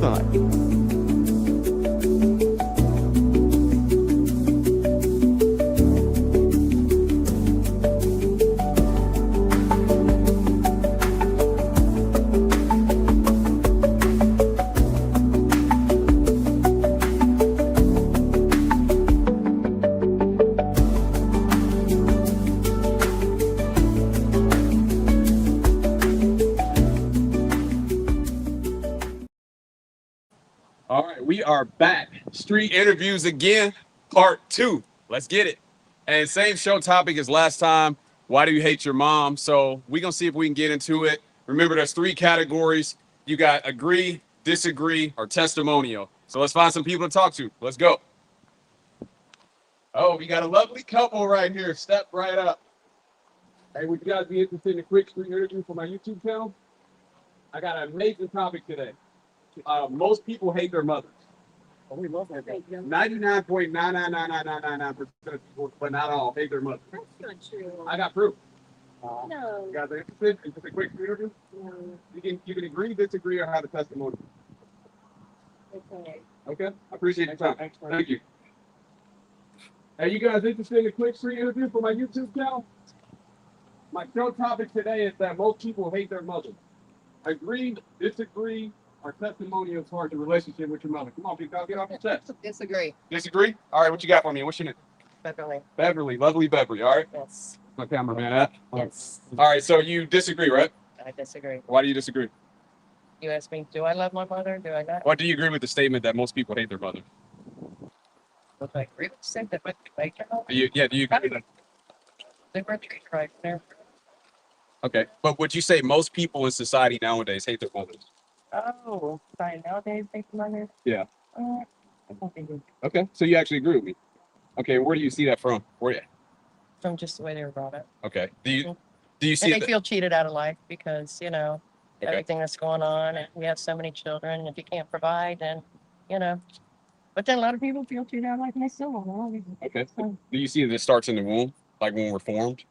passersby. All right, we are back. Street interviews again, part 2. Let's get it. And same show topic as last time. Why do you hate your mom? So we're going to see if we can get into it. Remember, there's 3 categories. You got agree, disagree, or testimonial. So let's find some people to talk to. Let's go. Oh, we got a lovely couple right here. Step right up. Hey, would you guys be interested in a quick street interview for my YouTube channel? I got an amazing topic today. Most people hate their mothers. Oh, we love that. 99.9999999% of people, but not all, hate their mother. That's not true. I got proof. No. You guys are interested in just a quick interview? No. You can agree, disagree, or have a testimony. Okay. Okay? I appreciate your time. Thank you. Are you guys interested in a quick street interview for my YouTube channel? My show topic today is that most people hate their mother. Agree, disagree, or testimony as far as the relationship with your mother. Come on, people, get off your chest. Disagree. Disagree? All right, what you got for me? What's your name? Beverly. Beverly, lovely Beverly, all right? Yes. My cameraman, huh? Yes. All right, so you disagree, right? I disagree. Why do you disagree? You asked me, do I love my mother? Do I not? Why do you agree with the statement that most people hate their mother? Do I agree with the statement with my child? Do you agree with that? They were treated right there. Okay, but would you say most people in society nowadays hate their mothers? Oh, sorry. Nowadays, they mother. Yeah. I don't think it's Okay, so you actually agree with me. Okay, where do you see that from? Where? from just the way they were brought up. Okay, do you see And they that? feel cheated out of life because, Okay. everything that's going on, and we have so many children, and if you can't provide, then, but then a lot of people feel cheated out of life and they still don't know. Okay, So, do you see that it starts in the womb, like when we're formed?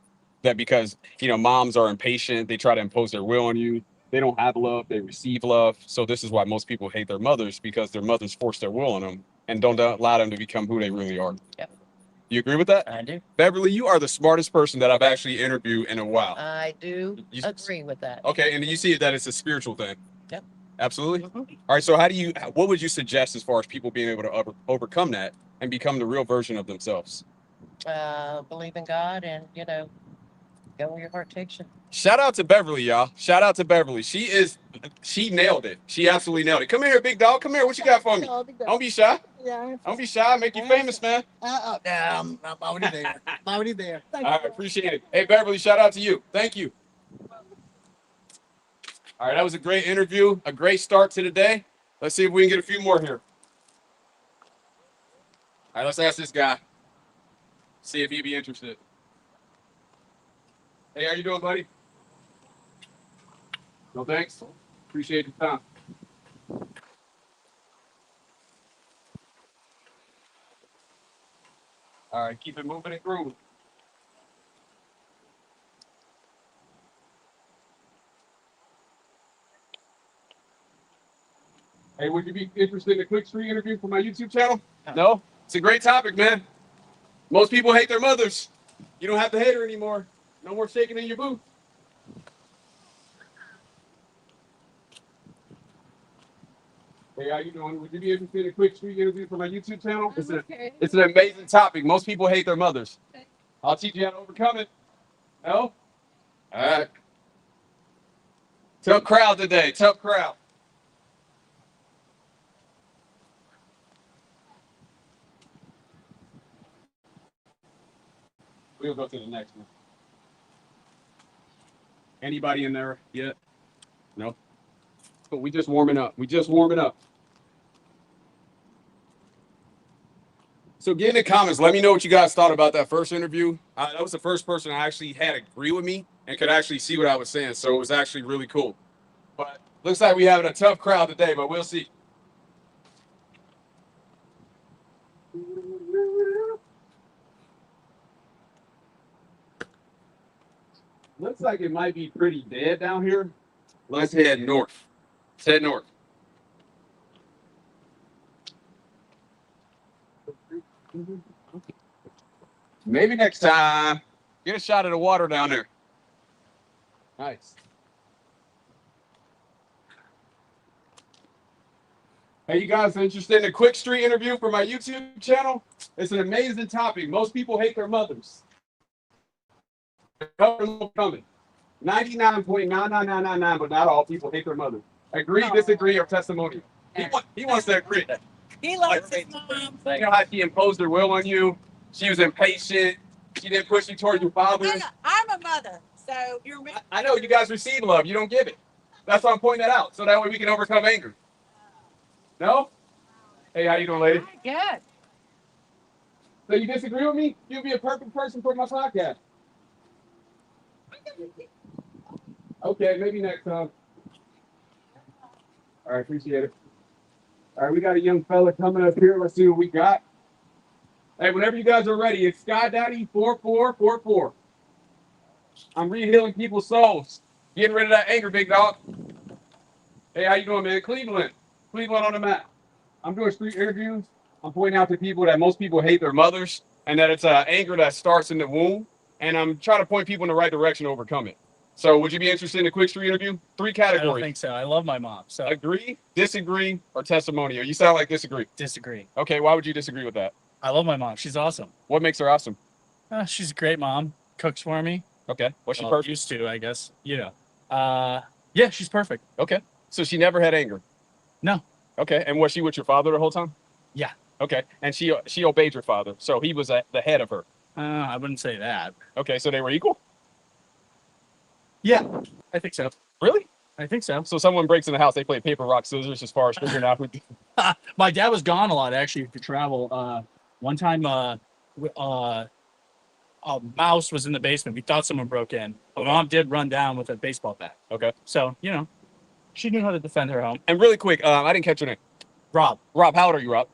That because moms are impatient, they try to impose their will on you. They don't have love, they receive love. So this is why most people hate their mothers, because their mothers force their will on them and don't allow them to become who they really are. Yep. You agree with that? I do. Beverly, you are the smartest person that I've actually interviewed in a while. I do You- agree with that. Okay, and you see that it's a spiritual thing. Yep. Absolutely. Mhm. All right, so what would you suggest as far as people being able to overcome that and become the real version of themselves? Believe in God and, go where your heart takes you. Shout out to Beverly, y'all. Shout out to Beverly. She nailed it. She absolutely nailed it. Come here, big dog. Come here. What you got for me? Don't be shy. Yeah. Don't be shy. Make you famous, man. I'm already there. I'm already there. All right, appreciate it. Hey, Beverly, shout out to you. Thank you. All right, that was a great interview, a great start to the day. Let's see if we can get a few more here. All right, let's ask this guy. See if he'd be interested. Hey, how you doing, buddy? No thanks. Appreciate your time. All right, keep it moving and grooving. Hey, would you be interested in a quick street interview for my YouTube channel? No? It's a great topic, man. Most people hate their mothers. You don't have to hate her anymore. No more shaking in your boot. Hey, how you doing? Would you be interested in a quick street interview for my YouTube channel? It's an amazing topic. Most people hate their mothers. Okay. I'll teach you how to overcome it. No? All right. Tough crowd today. Tough crowd. We'll go to the next one. Anybody in there yet? No? But we just warming up. We just warming up. So get in the comments. Let me know what you guys thought about that first interview. That was the first person I actually had agree with me and could actually see what I was saying. So it was actually really cool. But looks like we having a tough crowd today, but we'll see. Looks like it might be pretty dead down here. Let's head north. Let's head north. Maybe next time. Get a shot of the water down there. Nice. Hey, you guys interested in a quick street interview for my YouTube channel? It's an amazing topic. Most people hate their mothers. Coming. 99.99999, but not all people hate their mother. Agree, disagree, or testimonial. He wants to agree. He loves his mom. You know how she imposed her will on you? She was impatient. She didn't push you toward your father. I'm a mother, so you're. I know you guys receive love. You don't give it. That's why I'm pointing that out. So that way we can overcome anger. No? Hey, how you doing, lady? Good. So you disagree with me? You'd be a perfect person for my podcast. Okay, maybe next time. All right, appreciate it. All right, we got a young fella coming up here. Let's see what we got. Hey, whenever you guys are ready, it's Sky Daddy 4444. I'm re-healing people's souls. Getting rid of that anger, big dog. Hey, how you doing, man? Cleveland. Cleveland on the map. I'm doing street interviews. I'm pointing out to people that most people hate their mothers and that it's anger that starts in the womb. And I'm trying to point people in the right direction to overcome it. So would you be interested in a quick street interview? 3 categories. I don't think so. I love my mom. So Agree, disagree, or testimonial. You sound like disagree. disagree. Okay, why would you disagree with that? I love my mom. She's awesome. What makes her awesome? She's a great mom. Cooks for me. Okay, what's she Well, perfect? used to, I guess. You know. Yeah, she's perfect. Okay, so she never had anger. No. Okay, and was she with your father the whole time? Yeah. Okay, and she obeyed your father, so he was the head of her. I wouldn't say that. Okay, so they were equal? Yeah, I think so. Really? I think so. So someone breaks in the house, they play paper, rock, scissors as far as figuring out who. My dad was gone a lot actually to travel. One time, a mouse was in the basement. We thought someone broke in. My mom did run down with a baseball bat. Okay. So you know, she knew how to defend her home. And really quick, I didn't catch your name. Rob, How old are you, Rob?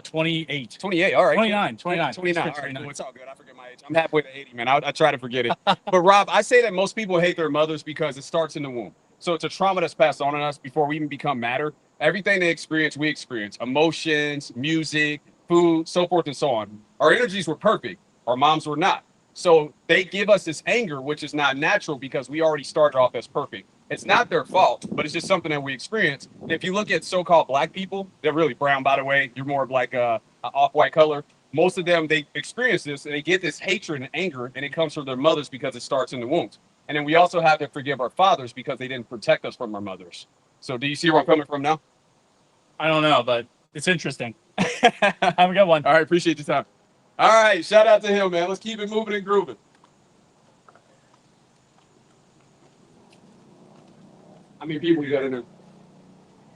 28. 28. All right. 29. 29. All right. 29. Cool. It's all good. I forget my age. I'm halfway to 80, man. I try to forget it. But Rob, I say that most people hate their mothers because it starts in the womb. So it's a trauma that's passed on in us before we even become matter. Everything they experience, we experience. Emotions, music, food, so forth and so on. Our energies were perfect. Our moms were not. So they give us this anger, which is not natural because we already started off as perfect. It's not their fault, but it's just something that we experience. And if you look at so-called black people, they're really brown, by the way. You're more of like a off-white color. Most of them, they experience this and they get this hatred and anger, and it comes from their mothers because it starts in the womb. And then we also have to forgive our fathers because they didn't protect us from our mothers. So do you see where I'm coming from now? I don't know, but it's interesting. Have a good one. All right, appreciate your time. All right, shout out to him, man. Let's keep it moving and grooving. How many people you got in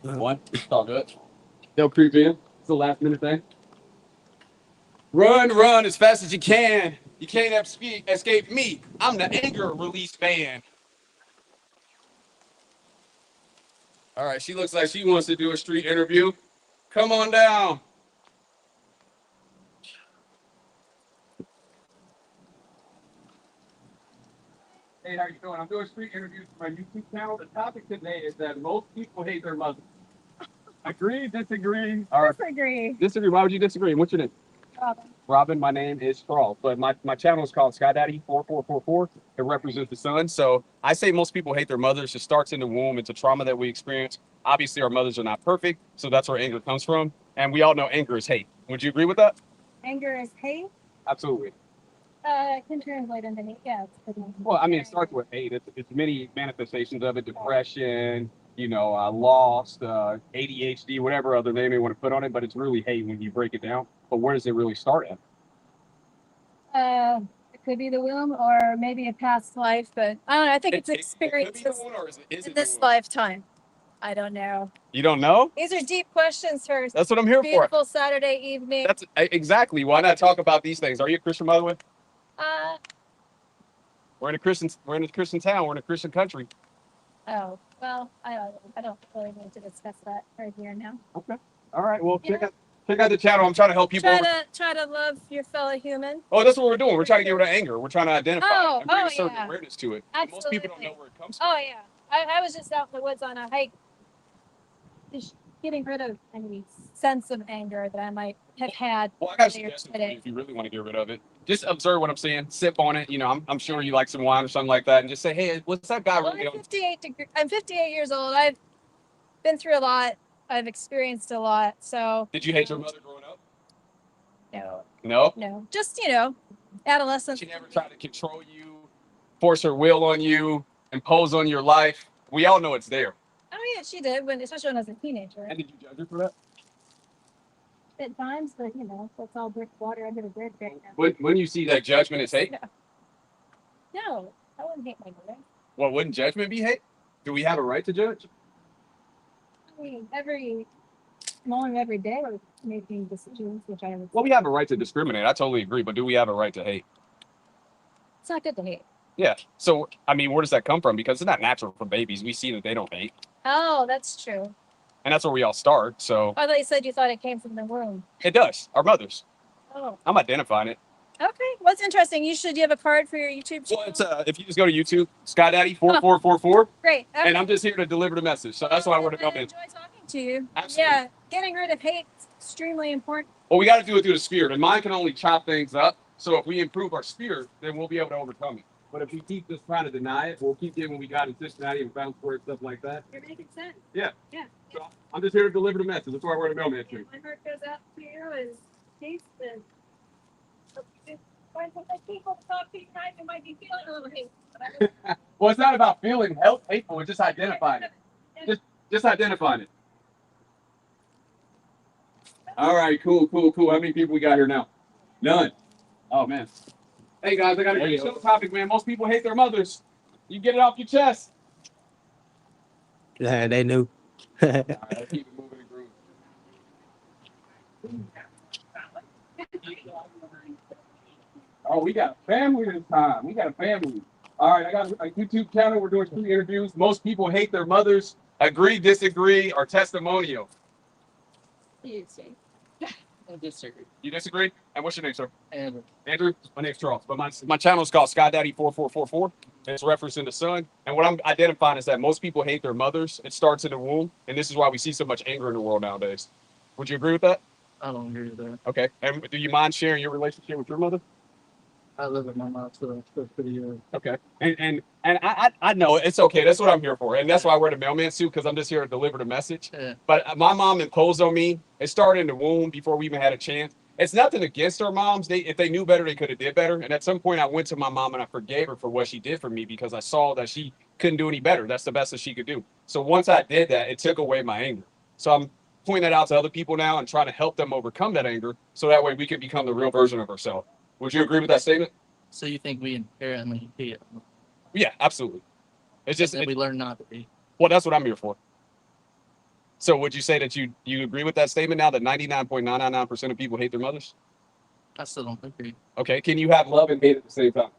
there? One. It's all good. They'll creep in. It's a last minute thing. Run as fast as you can. You can't escape me. I'm the anger release man. All right, she looks like she wants to do a street interview. Come on down. Hey, how you doing? I'm doing street interviews for my YouTube channel. The topic today is that most people hate their mother. Agree, disagree? All right. Disagree. Disagree. Why would you disagree? What's your name? Robin. Robin, my name is Charles, but my channel is called Sky Daddy 4444. It represents the sun. So I say most people hate their mothers. It starts in the womb. It's a trauma that we experience. Obviously, our mothers are not perfect, so that's where anger comes from. And we all know anger is hate. Would you agree with that? Anger is hate. Absolutely. Can translate into hate. Yeah, it's pretty much. Well, I mean, it starts with hate. It's many manifestations of it: depression, lost, ADHD, whatever other name you want to put on it. But it's really hate when you break it down. But where does it really start at? It could be the womb or maybe a past life, but I don't know. I think it's It could be experiences the one, or is it in the this one? lifetime. I don't know. You don't know? These are deep questions for a That's what I'm here for. beautiful Saturday evening. That's exactly why not talk about these things. Are you a Christian, by the way? We're in a Christian town. We're in a Christian country. Oh, well, I don't really need to discuss that right here now. Okay. All right. Well, check out the channel. I'm trying to help people. Try to love your fellow human. Oh, that's what we're doing. We're trying to get rid of anger. We're trying to identify and bring a certain yeah. awareness to it. Most people don't Absolutely. know where it comes from. Oh yeah, I was just out in the woods on a hike. Just getting rid of any sense of anger that I might have had Well, I got a earlier suggestion for you today. if you really want to get rid of it. Just observe what I'm saying, sip on it. You know, I'm sure you like some wine or something like that, and just say, hey, what's that guy Well, really I'm 58. I'm 58 years old. I've been through a lot. I've experienced a lot. So. Did you hate your mother growing up? No. No. No. Just adolescence. She never tried to control you, force her will on you, impose on your life. We all know it's there. Oh yeah, she did, especially when I was a teenager. And did you judge her for that? At times, but that's all brick water under the bridge right now. Wouldn't you see that judgment as hate? No, I wouldn't hate my mother. Well, wouldn't judgment be hate? Do we have a right to judge? I mean, every moment, every day, we're making decisions, which I would. Well, we have a right to discriminate. I totally agree. But do we have a right to hate? It's not good to hate. Yeah. So, I mean, where does that come from? Because it's not natural for babies. We see that they don't hate. Oh, that's true. And that's where we all start. So I thought you said you thought it came from the womb. it does. Our mothers. Oh. I'm identifying it. Okay. What's interesting? You have a card for your YouTube channel. Well, it's if you just go to YouTube, Sky Daddy 4444, Great. Okay. and I'm just here to deliver the message. So that's why I want to come I in. enjoy talking to you. Absolutely. Yeah, getting rid of hate is extremely important. Well, we got to do it through the spirit, and mine can only chop things up. So if we improve our spirit, then we'll be able to overcome it. But if we keep just trying to deny it, we'll keep getting what we got in Cincinnati and Fountain Square and stuff like that. You're making sense. Yeah. Yeah. So I'm just here to deliver the message. That's why we're in the mailman tree. My heart goes out to you and peace and find some people to talk to you tonight who might be feeling a little hate. Well, it's not about feeling hateful. It's just identifying it. Just identifying it. All right, cool. How many people we got here now? None. Oh man. Hey guys, I got a great show topic, man. Most people hate their mothers. You get it off your chest. Yeah, they knew. All right, let's keep it moving and grooving. Oh, we got a family this time. We got a family. All right, I got a YouTube channel. We're doing 3 interviews. Most people hate their mothers. Agree, disagree, or testimonial. I disagree. You disagree? And what's your name, sir? And Andrew? My name's Charles. But my channel is called Sky Daddy 4444. It's referencing the sun. And what I'm identifying is that most people hate their mothers. It starts in the womb. And this is why we see so much anger in the world nowadays. Would you agree with that? I don't agree with that. Okay. And do you mind sharing your relationship with your mother? I live with my mom for pretty years. Okay. And I know it's okay. That's what I'm here for. And that's why I wear the mailman suit, because I'm just here to deliver the message. Yeah. But my mom imposed on me. It started in the womb before we even had a chance. It's nothing against our moms. If they knew better, they could have did better. And at some point I went to my mom and I forgave her for what she did for me, because I saw that she couldn't do any better. That's the best that she could do. So once I did that, it took away my anger. So I'm pointing that out to other people now and trying to help them overcome that anger, so that way we can become the real version of ourselves. Would you agree with that statement? So you think we inherently hate? Yeah, absolutely. It's just That we learn not to be. well, that's what I'm here for. So would you say that you agree with that statement now, that 99.999% of people hate their mothers? I still don't agree. Okay. Can you have love and hate at the same time?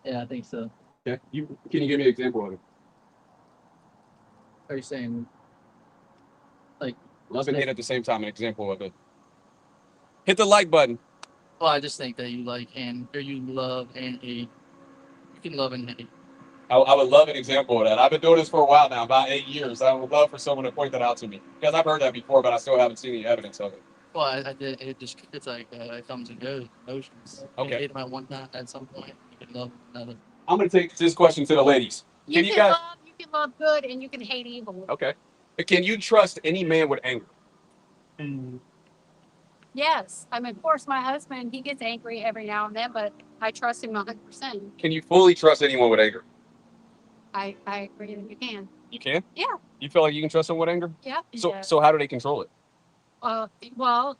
Yeah, I think so. Okay. Can you give me an example of it? Are you saying like Love and hate at the same time, an example of it. Hit the like button. Well, I just think that you like or you love and hate. You can love and hate. I would love an example of that. I've been doing this for a while now, about 8 years. I would love for someone to point that out to me, because I've heard that before, but I still haven't seen any evidence of it. Well, I did. It's like it comes and goes. Emotions. Okay. You hate them at one time. At some point, you can love another. I'm going to take this question to the ladies. You you can guys? love, you can love good, and you can hate evil. Okay. Can you trust any man with anger? Yes, I mean, of course, my husband, he gets angry every now and then, but I trust him 100%. Can you fully trust anyone with anger? I agree that you can. You can? Yeah. You feel like you can trust someone with anger? Yeah. So how do they control it? Well,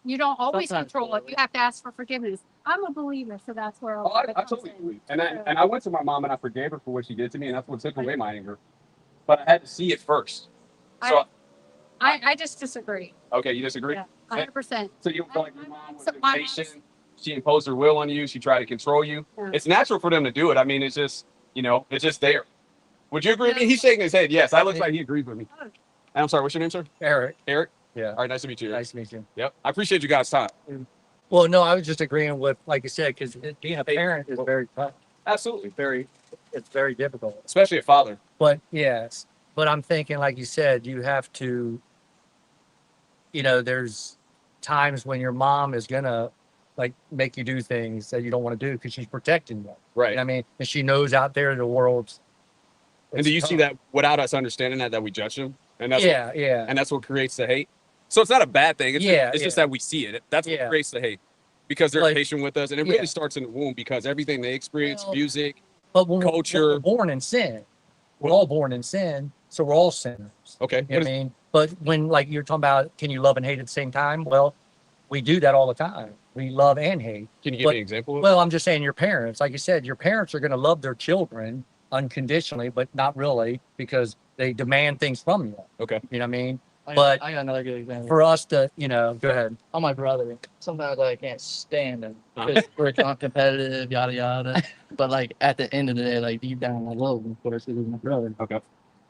you don't always Sometimes. control it. You have to ask for forgiveness. I'm a believer, so that's where Oh, it I comes totally in. agree. And I went to my mom and I forgave her for what she did to me, and that's what took away my anger. But I had to see it first. So I just disagree. okay, you disagree? Yeah, 100%. So you don't feel like your mom was My impatient? She imposed her will on you. She tried to control you. Yeah. It's natural for them to do it. I mean, it's just it's just there. Would you agree with me? He's shaking his head. Yes, I look like he agrees with me. Oh. And I'm sorry, what's your name, sir? Eric. Eric? Yeah. All right, nice to meet you. Eric. Nice to meet you. Yep. I appreciate you guys' time. Well, no, I was just agreeing with, like you said, because being a parent is very tough. Absolutely. It's very difficult. Especially a father. But yes, But I'm thinking, like you said, you have to, there's times when your mom is gonna like make you do things that you don't want to do because she's protecting you. Right. You know what I mean? And she knows out there the world's. And do you see that without us understanding that we judge them? And that's Yeah. and that's what creates the hate. So it's not a bad thing. It's just that we see it. That's what creates the hate. Because they're patient with us. And it really starts in the womb because everything they experience, music, but when culture. we're born in sin. We're all born in sin, so we're all sinners. Okay. You know what I mean? But when like you're talking about can you love and hate at the same time? Well, we do that all the time. We love and hate. Can you give me an example? Well, I'm just saying your parents, like you said, your parents are gonna love their children unconditionally, but not really because they demand things from you. Okay. You know what I mean? I But got another good example. for us to, go ahead. On my brother, sometimes I can't stand him because we're competitive, yada yada. But like at the end of the day, like deep down, I love him. Of course, he's my brother. Okay.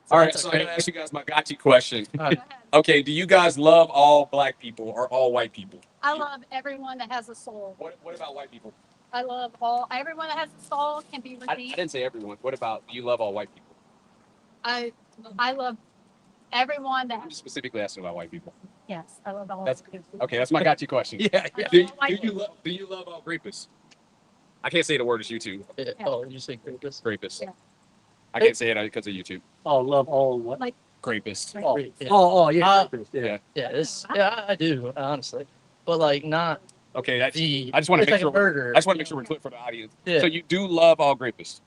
All right, so I'm gonna ask you guys my gotcha question. All right. Okay, do you guys love all black people or all white people? I love everyone that has a soul. What about white people? I love everyone that has a soul can be I redeemed. didn't say everyone. What about do you love all white people? I love everyone I'm that. just specifically asking about white people. Yes, I love all. That's- people. Okay, that's my gotcha question. Yeah. I love Do all white people. you love all rapists? I can't say the word as YouTube. Yeah. Oh, you say Krampus? Rapists. Yeah. I can't say it because of YouTube. Oh, love all what? Like- Rapist. Oh, Yeah. yeah. Yeah. Yeah, I do honestly, but like not Okay, that's. the. I just want to it's make like a sure. burger. I just want to make sure we're clear for the audience. Yeah. So you do love all rapists?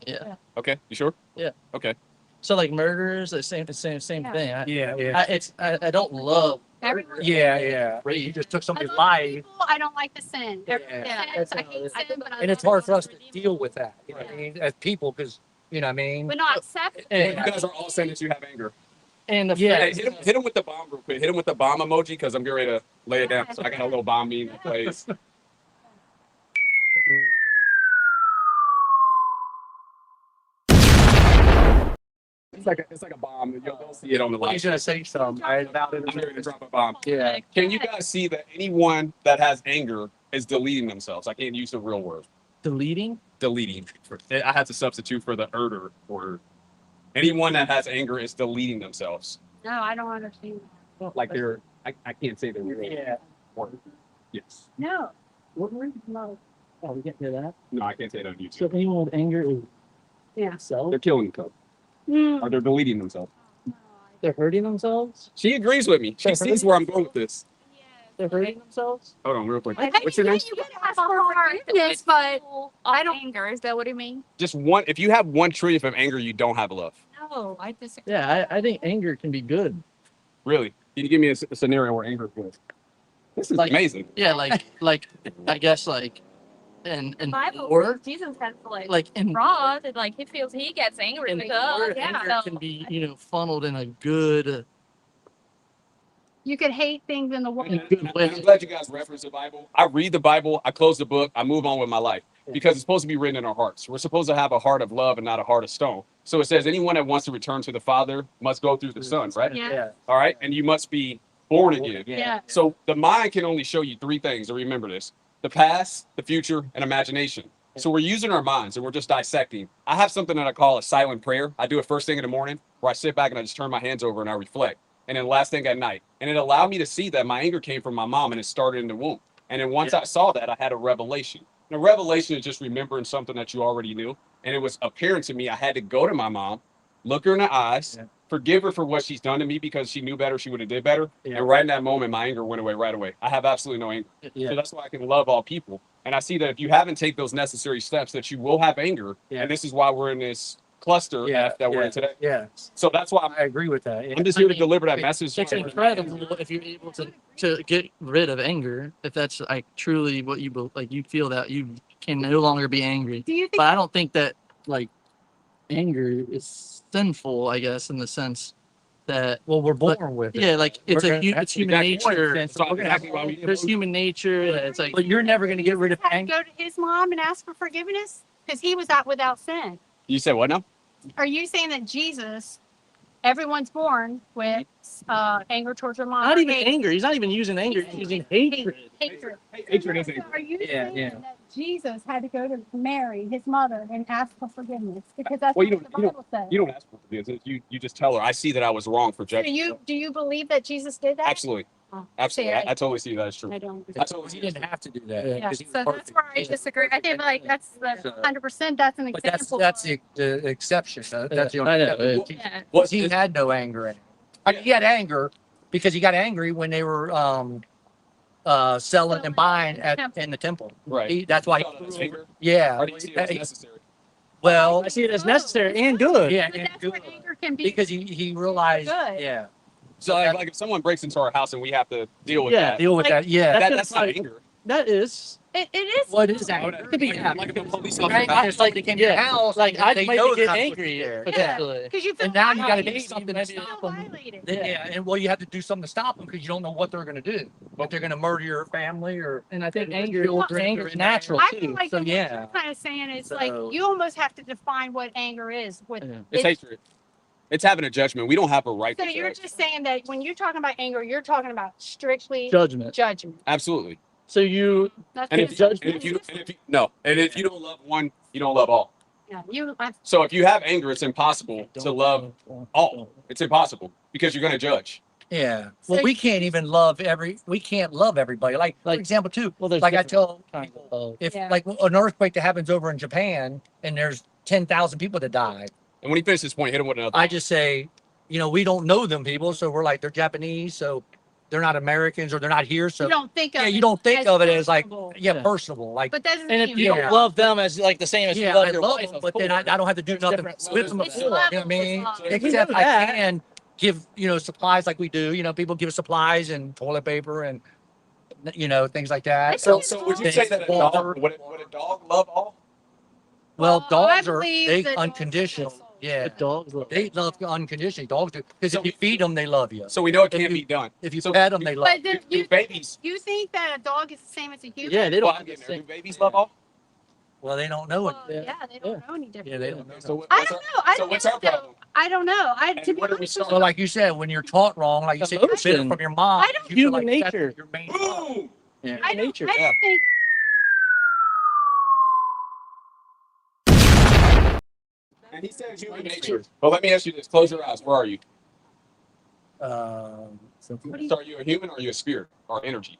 Yeah. Okay, you sure? Yeah. Okay. So like murderers, the same Yeah. thing. I don't love. Everyone. Yeah. You just took I somebody's love life. people. I don't like the sin. Yeah. Sins, I hate sin, but I And it's love hard for us to redeeming deal people. with that. You know what I mean? As people, because, you know what I mean? But not accept it. You guys are all saying that you have anger. And the Yeah. Hey, hit him with the bomb real quick. Hit him with the bomb emoji because I'm getting ready to lay it down. So I got a little bomb meme in place. It's like a bomb. You'll see it on the Well, live. he's gonna say something, right? About it. I'm ready to drop a bomb. Yeah. Can you guys see that anyone that has anger is deleting themselves? I can't use the real word. deleting. Deleting. I had to substitute for the erder word. Anyone that has anger is deleting themselves. No, I don't understand. Like they're, I can't say the real Yeah. word. Yes. No. What word? No. Oh, we can't hear that. No, I can't say it on So YouTube. anyone with anger is Yeah. self. They're killing themselves. Or they're deleting themselves. They're hurting themselves. She agrees with me. She sees where I'm going with this. They're hurting themselves. Hold on, real quick. I What's your name? You can have a heart, yes, but I don't. Anger, is that what you mean? Just one. If you have one trillion of anger, you don't have love. No, I disagree. Yeah, I think anger can be good. Really? Can you give me a scenario where anger is good? This is Like- amazing. Yeah, like I guess like in Bible war, says Jesus has like in wrong, and like he feels he gets angry in with war, us. anger can be funneled in a good You could hate things in the world. I'm glad you guys reference the Bible. I read the Bible, I close the book, I move on with my life because it's supposed to be written in our hearts. We're supposed to have a heart of love and not a heart of stone. So it says anyone that wants to return to the Father must go through the Son, right? Yeah. All right. And you must be born again. Yeah. So the mind can only show you three things, and remember this: the past, the future, and imagination. So we're using our minds and we're just dissecting. I have something that I call a silent prayer. I do it first thing in the morning where I sit back and I just turn my hands over and I reflect. And then last thing at night. And it allowed me to see that my anger came from my mom and it started in the womb. And then once I saw that, I had a revelation. And a revelation is just remembering something that you already knew. And it was apparent to me I had to go to my mom, look her in the eyes, forgive her for what she's done to me because she knew better, she would have did better. Yeah. And right in that moment, my anger went away right away. I have absolutely no anger. Yeah. So that's why I can love all people. And I see that if you haven't taken those necessary steps, that you will have anger. Yeah. And this is why we're in this cluster F that we're in today. Yeah. So that's why I agree with that. I'm just here to mean, deliver that message. It's incredible if you're able to get rid of anger. If that's like truly what you like, you feel that you can no longer be angry. Do you think? But I don't think that like anger is sinful. I guess in the sense that Well, we're born with it. yeah, like it's We're gonna have it's human exactly nature. sense. So We're gonna have exactly why we There's human nature. And it's like But you're never going to get rid of Had to anger. go to his mom and ask for forgiveness because he was out without sin. You said what now? Are you saying that Jesus everyone's born with anger towards their mom. Not or even hate. anger. He's not even using anger. He's using hatred. Hatred. Hatred is So angry. are you Yeah, saying yeah. that Jesus had to go to Mary, his mother, and ask for forgiveness? Because that's Well, what the Bible says. you don't ask for forgiveness. You just tell her, I see that I was wrong for So judging. do you believe that Jesus did that? Absolutely. Oh, Absolutely. see, I totally see that as true. I don't. I totally see He that as didn't true. have to do that. Yeah. Yeah, 'cause he was so that's perfect. where I disagree. I think like that's the 100%. That's an But example. that's the exception. That's the I only know, exception. Yeah. What He is- had no anger in him. I mean, he had anger because he got angry when they were selling and buying in the temple. right. That's why. You saw that as anger? Yeah. Or do you see it as necessary? Well, I see it as necessary and good. yeah, But and that's where good. anger can be. Because he realized. Good. Yeah. So like if someone breaks into our house and we have to deal with Yeah, that, Deal with Like, that. Yeah. that's not like- anger. That is. It is. What is Oh, anger? that- like if a police officer Right? back- It's like they came to your house. Like I they might know get not to angry there. potentially. Because you feel And now you got to do violated. something to maybe You stop feel them. violated. Yeah, and well, you have to do something to stop them because you don't know what they're going to do. If they're going to murder your family or And I think Your anger children is are natural I feel too. like So, what yeah. you're kind of saying is like So- you almost have to define what anger is. With Yeah. It's hatred. It's having a judgment. We don't have a right so to you're judge. just saying that when you're talking about anger, you're talking about strictly Judgment. judgment. Absolutely. So you That's And what if, judge- and if you no, and if you don't love one, you don't love all. yeah, you. I, So if you have anger, it's impossible to love all. It's impossible because you're going to judge. yeah. So Well, we can't even love we can't love everybody. Like for Like- example, too. well, there's Like I different tell kinds people, of- if Yeah. like an earthquake that happens over in Japan and there's 10,000 people that die, And when he finishes this point, hit him with another. I just say, we don't know them people, so we're like they're Japanese, so they're not Americans or they're not here, so you don't think of yeah, it you don't think as of it as like personable. yeah, Yeah. personable, like But that doesn't And if mean you Yeah. don't love them as like the same as yeah, you love I your love wife, them, of but then I course. don't have to do There's nothing different with them. It's You know what I levels mean? of love. Except know I that. can give supplies like we do. People give us supplies and toilet paper and things like that. So- So would you say that a dog would a dog love all? Well, Well, I dogs are believe they that dogs unconditional. have souls. Yeah, The dogs love they love unconditionally. Dogs do because So- if you feed them, they love you. So we know it If can't you- be done. If you So pet them, they love. But then Do you babies? think that a dog is the same as a human? Yeah, they Well, don't I'm getting there. understand. Do babies love all? Well, they don't know it. Well, Yeah. yeah, they don't know any different. Yeah, they don't know. So I what's don't our, know. I so don't what's know. our problem? I don't know. And To be where do we honest start? with So, you, like you said, when you're taught wrong, like you said, you're bitter Emotion. from your mom. I don't- you feel Human like that's nature. your main. Boom! Yeah. I don't, nature. I don't think And he said human nature. But let me ask you this. Close your eyes. Where are you? Well, So are you a human or are you a spirit or energy?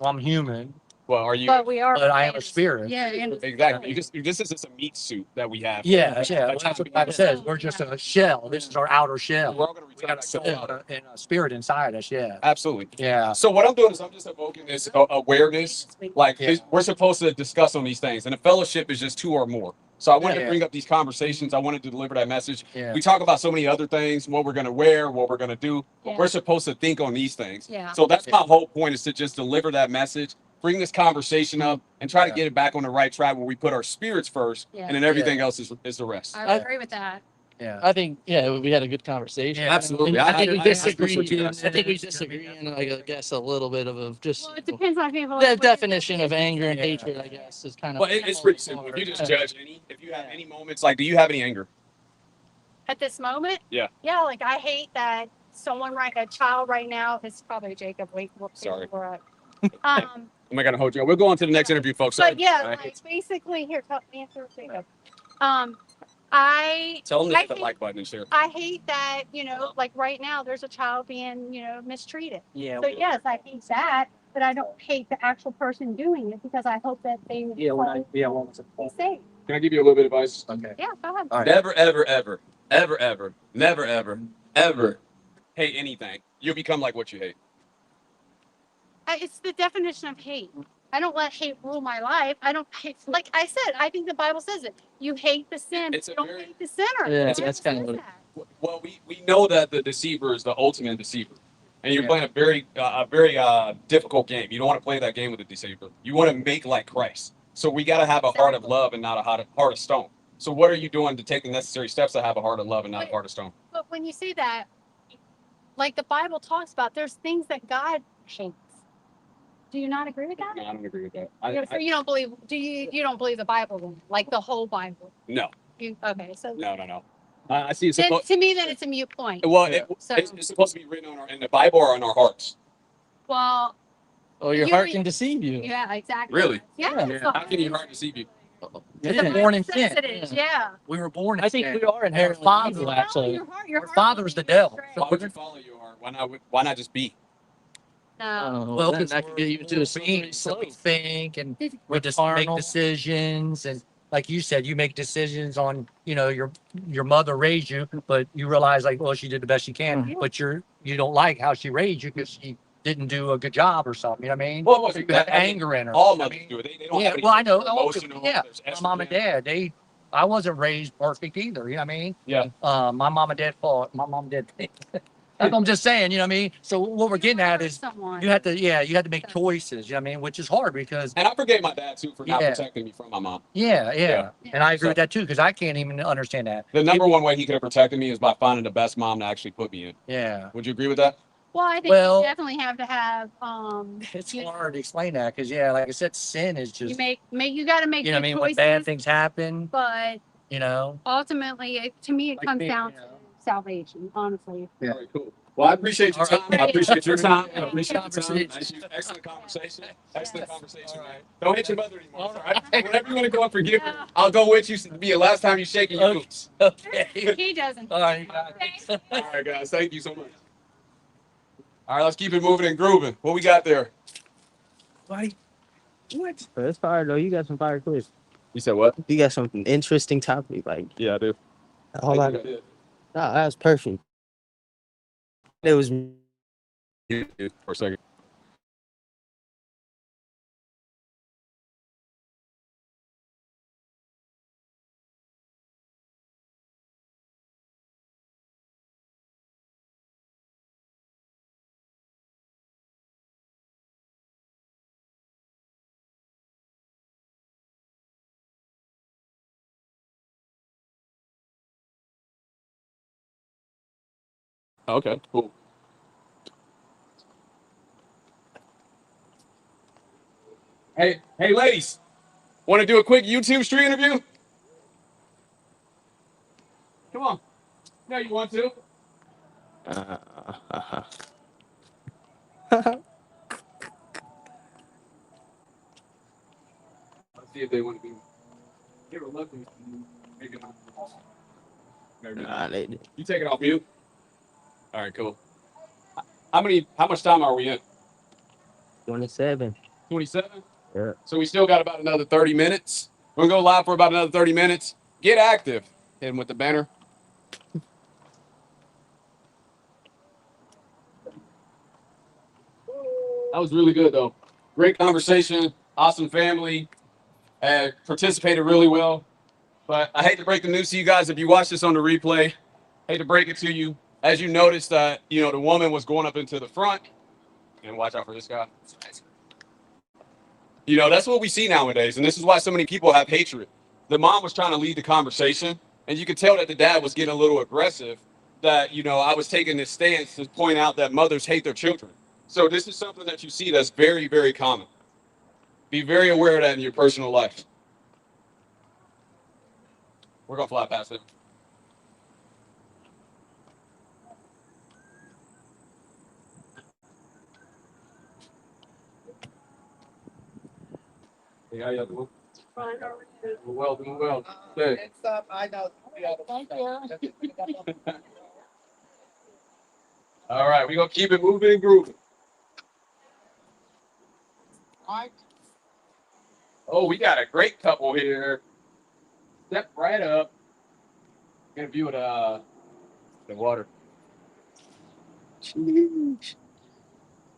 I'm human, Well, are you? but we are. but I am a fans. spirit. Yeah, and Exactly. This is just a meat suit that we have. Yeah. That's Well, how that's what we the Bible are. says. We're just a shell. This is our outer shell. We're all going to We return got that a soul soul out. and a spirit inside us. Yeah. Absolutely. Yeah. So what I'm doing is I'm just evoking this awareness. Like Yeah. we're supposed to discuss on these things, and a fellowship is just two or more. So I wanted to Yeah. bring up these conversations. I wanted to deliver that message. Yeah. We talk about so many other things, what we're going to wear, what we're going to do. But Yeah. we're supposed to think on these things. yeah. So that's my whole point, is to just deliver that message, bring this conversation up, and try to Yeah. get it back on the right track where we put our spirits first, Yeah. and then everything else is the rest. I agree with that. Yeah. I think we had a good conversation. Yeah. Absolutely. I think we I disagree. appreciate I that. think we disagree in, I guess, a little bit of just Well, it depends on people. the definition of anger and Yeah. hatred. I guess is kind of. Well, it's pretty simple. If you just judge if you have any moments, like, do you have any anger? At this moment. Yeah. Yeah, like I hate that a child right now. It's probably Jacob. Wait, Sorry. we're up. Am I going to hold you? We'll go on to the next interview, folks. But yeah, All right. like basically, here, tell answer Jacob. I Tell them to I hit the think- like button and share. I hate that, like right now there's a child being, mistreated. Yeah. So yes, I hate that, but I don't hate the actual person doing it because I hope that they Yeah. will be safe. Can I give you a little bit of advice? Okay. Yeah, go ahead. All right. Never, ever, ever, ever, ever, never, ever, ever hate anything. You'll become like what you hate. It's the definition of hate. I don't let hate rule my life. I don't hate, like I said, I think the Bible says it. You hate the sin, It's but a you don't very- hate the sinner. Yeah, It that's says kind of what it- that. Well, we know that the deceiver is the ultimate deceiver, and you're Yeah. playing a very difficult game. You don't want to play that game with the deceiver. You want to make like Christ. So we got to have a heart of love and not a heart of stone. So what are you doing to take the necessary steps to have a heart of love and not a heart of stone? But when you say that, like the Bible talks about, there's things that God hates. Do you not agree with that? No, I don't agree with that. So you don't believe? You don't believe the Bible then? Like the whole Bible? No, Okay, so no. I see. It's Then, supposed. to me, then it's a mute point. Well, So- it's supposed to be written on in the Bible or on our hearts. Well, Oh, your You- heart can deceive you. yeah, exactly. Really? Yeah. Yeah. it's the How can your heart. heart deceive you? You're Yeah. born in Says sin. it is, yeah. We were born in I think sin. we are inherently Father- evil, Follow actually. your heart. Your Our heart father's will the lead you devil. astray. Why would you follow your heart? Why not just be? No. Well, Well, then because that could get you into a slippery we slope. think and we We're just make carnal. decisions, and like you said, you make decisions on, your mother raised you, but you realize like, well, she did the best she can, Mhm. but you don't like how she raised you because she didn't do a good job or something. You know what I mean? Well, You got anger in her. all you know what I mothers mean? do it. They don't Yeah, have any well, I know. emotional. Yeah, there's my mom and estrogen. dad, I wasn't raised perfect either. You know what I mean? Yeah. My mom and dad fought. My mom did. That's what I'm just saying. You know what I mean? So what we're getting at is Someone. you have to make choices. You know what I mean? Which is hard because And I forgave my dad too for not Yeah. protecting me from my mom. yeah. And I agree So- with that too because I can't even understand that. The number one way he could have protected me is by finding the best mom to actually put me in. Yeah. Would you agree with that? Well, I think Well- you definitely have to have It's you know, hard to explain that because like I said, sin is you just make you got to make you know what I good mean. When choices, bad things happen, but ultimately, to me it Like comes me, down to salvation. Honestly. Yeah. All right, cool. Well, I appreciate your time. I appreciate your time. I Yeah. appreciate your time. Conversation. Excellent conversation. Excellent conversation. All Man. right. Don't hit your mother anymore. All right. Whenever you want to go and forgive her, Yeah. I'll go with you. Be the last time you shake your Okay. boots. Okay. He doesn't. All right. Okay. All right, guys. Thank you so much. All right, let's keep it moving and grooving. What we got there? Buddy, what? That's fire though. You got some fire clips. You said what? You got some interesting topic. Like, Yeah, I do. all I, think I did. nah, that was perfect. It was For a second. Okay, cool. Hey, ladies, want to do a quick YouTube street interview? Come on. No, you want to? uh, Let's see if they want to be. They were looking. Maybe not. Maybe nah, not. they, You take it off mute. All right, cool. How much time are we in? 27. 27? Yeah. So we still got about another 30 minutes. We're gonna go live for about another 30 minutes. Get active. Hit him with the banner. That was really good though. Great conversation. Awesome family. Participated really well. But I hate to break the news to you guys if you watch this on the replay. Hate to break it to you. As you noticed that, the woman was going up into the front. And watch out for this guy. That's what we see nowadays. And this is why so many people have hatred. The mom was trying to lead the conversation. And you could tell that the dad was getting a little aggressive. That, I was taking this stance to point out that mothers hate their children. So this is something that you see that's very, very common. Be very aware of that in your personal life. We're going to fly past it. Hey, how y'all doing? Doing well. Hey. Thank you. All right, we're going to keep it moving and grooving. Oh, we got a great couple here. Step right up. Get a view of the water.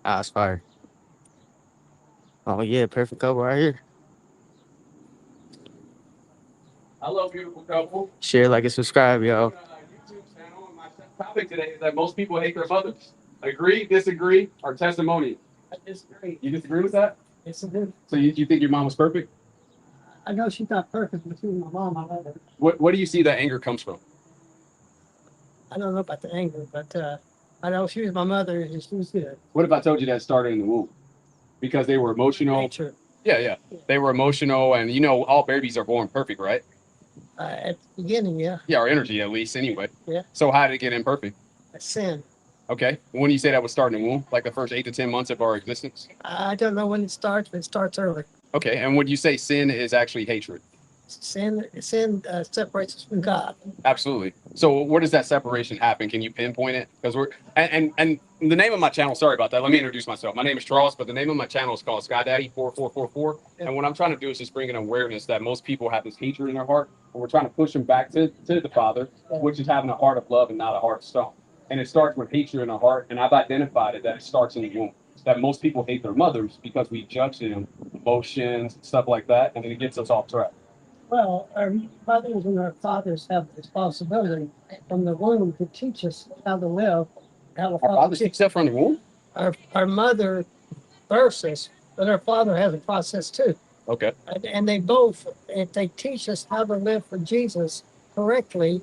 Ah, it's fire. Oh yeah, perfect cover right here. Hello, beautiful couple. Share, like, and subscribe, y'all. YouTube channel. My topic today is that most people hate their mothers. Agree, disagree, or testimony? I disagree. You disagree with that? Yes, I do. So you think your mom was perfect? I know she's not perfect, but she's my mom. I love her. What do you see that anger comes from? I don't know about the anger, but I know she was my mother and she was good. What if I told you that started in the womb? Because they were emotional. Nature. Yeah. They were emotional, and all babies are born perfect, right? At the beginning, yeah, Yeah, our energy at least anyway. Yeah. So how did it get imperfect? sin. Okay. When do you say that was starting in the womb? Like the first 8 to 10 months of our existence? I don't know when it starts, but it starts early. Okay. And when you say sin is actually hatred? Sin separates us from God. Absolutely. So where does that separation happen? Can you pinpoint it? Because we're and the name of my channel. Sorry about that. Let me introduce myself. My name is Charles, but the name of my channel is called Sky Daddy 4444. Yeah. And what I'm trying to do is just bring an awareness that most people have this hatred in their heart, and we're trying to push them back to the Father, which is having a heart of love and not a heart of stone. And it starts with hatred in their heart. And I've identified it that it starts in the womb. That most people hate their mothers because we judge them, emotions, stuff like that, and then it gets us off track. Well, our mothers and our fathers have the responsibility from the womb to teach us how to live, how to Our follow. fathers teach that from the womb? Our mother births us, but our father has a process too. Okay. And they both, if they teach us how to live for Jesus correctly,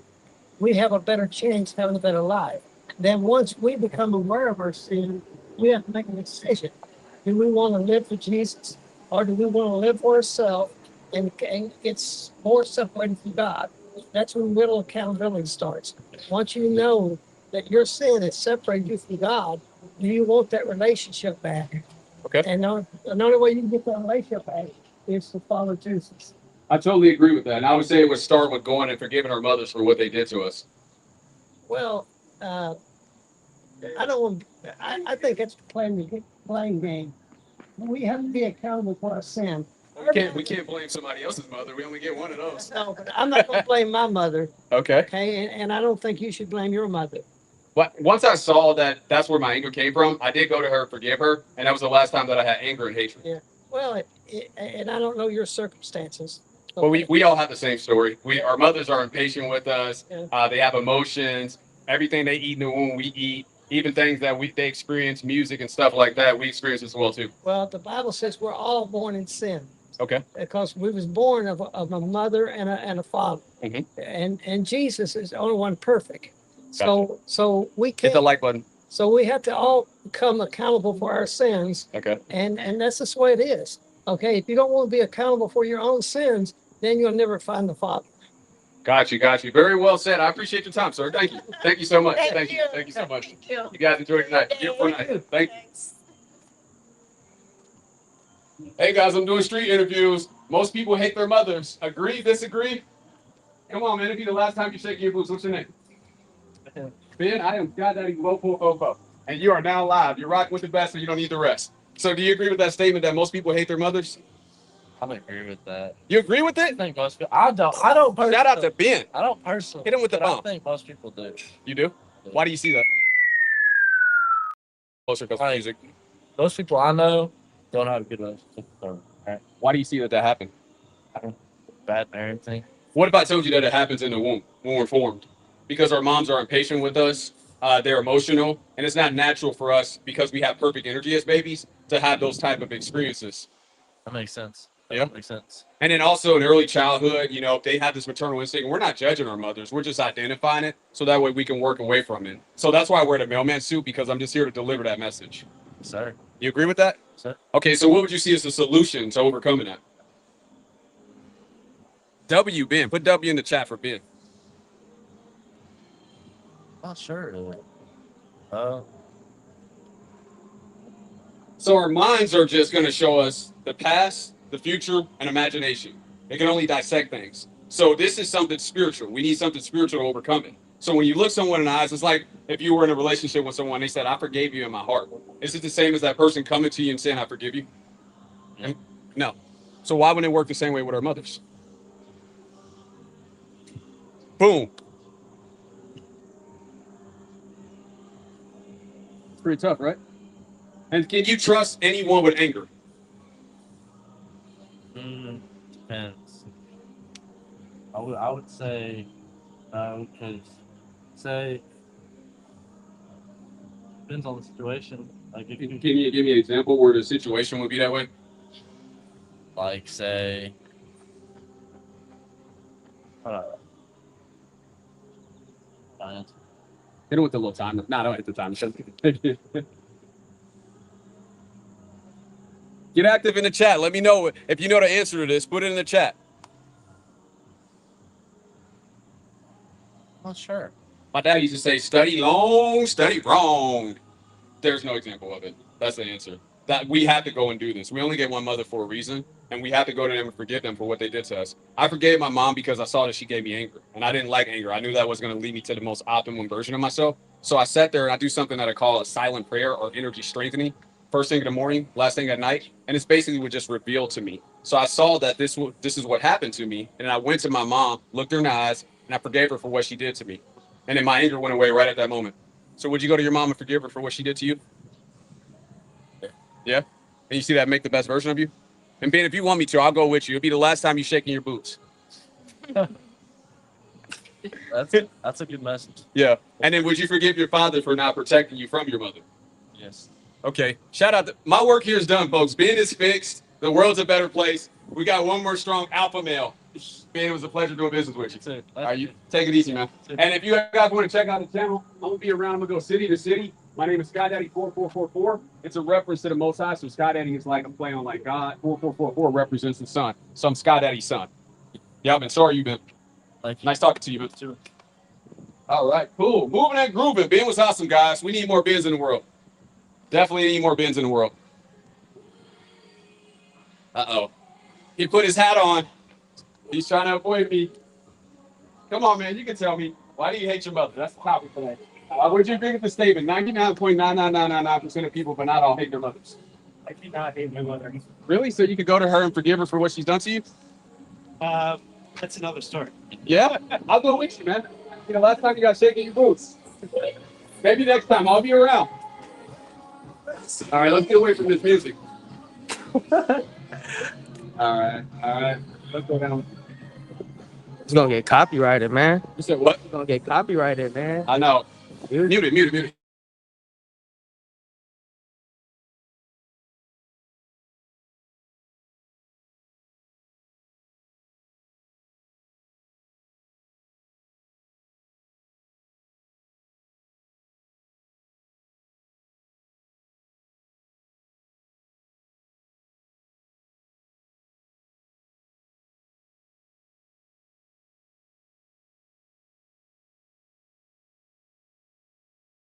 we have a better chance of having a better life. Then once we become aware of our sin, we have to make a decision. Do we want to live for Jesus, or do we want to live for ourselves and it's more separated from God? That's when real accountability starts. Once you know that your sin has separated you from God, do you want that relationship back? Okay. And the only way you can get that relationship back is to follow Jesus. I totally agree with that. And I would say it would start with going and forgiving our mothers for what they did to us. Well, I don't want. I think it's playing the blame game. We have to be accountable for our sin. We can't blame somebody else's mother. We only get one of those. No, but I'm not going to blame my mother. Okay. Okay, and I don't think you should blame your mother. But once I saw that that's where my anger came from, I did go to her, forgive her, and that was the last time that I had anger and hatred. Yeah. Well, and I don't know your circumstances. But we all have the same story. Our mothers are impatient with us. Yeah. They have emotions. Everything they eat in the womb, we eat. Even things that they experience, music and stuff like that, we experience as well too. Well, the Bible says we're all born in sin. Okay. Because we was born of a mother and a father, Mhm. and Jesus is the only one perfect. So we Hit can't. the like button. So we have to all become accountable for our sins, Okay. and that's just the way it is. Okay, if you don't want to be accountable for your own sins, then you'll never find the Father. Got you. Very well said. I appreciate your time, sir. Thank you. Thank you so much. Thank you. Thank you so much. Thank you. You guys enjoy tonight. Beautiful night. Thank you. Thanks. Hey guys, I'm doing street interviews. Most people hate their mothers. Agree, disagree? Come on, man. It'll be the last time you shake your boots. What's your name? Ben, I am God Daddy Lopo. And you are now live. You're rocking with the best, and you don't need the rest. So do you agree with that statement that most people hate their mothers? I don't agree with that. You agree with I it? think most people. I don't personally. Shout out to Ben. I don't personally. Hit him with the but I bomb. think most people do. You do? Why do you see that? Closer because of Like- music. Most people I know don't have a good relationship with their parents. Why do you see that happened? Bad parenting. What if I told you that it happens in the womb when we're formed? Because our moms are impatient with us, they're emotional, and it's not natural for us because we have perfect energy as babies to have those type of experiences. That makes sense. Yeah. That makes sense. And then also in early childhood, they have this maternal instinct. We're not judging our mothers. We're just identifying it so that way we can work away from it. So that's why I wear the mailman suit, because I'm just here to deliver that message. Sir. You agree with that? Sir. Okay, so what would you see as the solution to overcoming that? W, Ben. Put W in the chat for Ben. Not sure. So our minds are just going to show us the past, the future, and imagination. They can only dissect things. So this is something spiritual. We need something spiritual to overcome it. So when you look someone in the eyes, it's like if you were in a relationship with someone, they said, I forgave you in my heart. Is it the same as that person coming to you and saying, I forgive you? Yeah. No. So why wouldn't it work the same way with our mothers? Boom. It's pretty tough, right? And can you trust anyone with anger? Depends. I would say no, because say depends on the situation. Like if Can you you give me an example where the situation would be that way? like say Hit it with the little timer. No, don't hit the timer. Get active in the chat. Let me know if you know the answer to this. Put it in the chat. not sure. My dad used to say, study long, study wrong. There's no example of it. That's the answer. That we have to go and do this. We only get one mother for a reason, and we have to go to them and forgive them for what they did to us. I forgave my mom because I saw that she gave me anger, and I didn't like anger. I knew that was going to lead me to the most optimum version of myself. So I sat there and I do something that I call a silent prayer or energy strengthening. First thing in the morning, last thing at night, and it's basically what just revealed to me. So I saw that this is what happened to me, and I went to my mom, looked her in the eyes, and I forgave her for what she did to me. And then my anger went away right at that moment. So would you go to your mom and forgive her for what she did to you? Yeah? And you see that make the best version of you? And Ben, if you want me to, I'll go with you. It'll be the last time you shaking your boots. That's a good message. Yeah. And then would you forgive your father for not protecting you from your mother? Yes. Okay. Shout out. My work here is done, folks. Ben is fixed. The world's a better place. We got one more strong alpha male. Ben, it was a pleasure doing business with you. That's it. All right, you take it easy, man. And if you guys want to check out the channel, I'm gonna be around. I'm gonna go city to city. My name is Sky Daddy 4444. It's a reference to the Most High. So Sky Daddy is like a play on like God. 4444 represents the sun. So I'm Sky Daddy's son. Yeah, man. Sorry, you Ben. Thank you. Nice talking to you, man. All right, cool. Moving and grooving. Ben was awesome, guys. We need more Bens in the world. Definitely need more Bens in the world. Uh-oh. He put his hat on. He's trying to avoid me. Come on, man. You can tell me. Why do you hate your mother? That's the topic today. Would you agree with the statement? 99.99999% of people, but not all, hate their mothers. I do not hate my mother. Really? So you could go to her and forgive her for what she's done to you? That's another story. Yeah? I'll go with you, man. You know, last time you got shaking your boots. Maybe next time. I'll be around. All right, let's get away from this music. All right. Let's go down. It's gonna get copyrighted, man. You said what? It's gonna get copyrighted, man. I know. Mute it.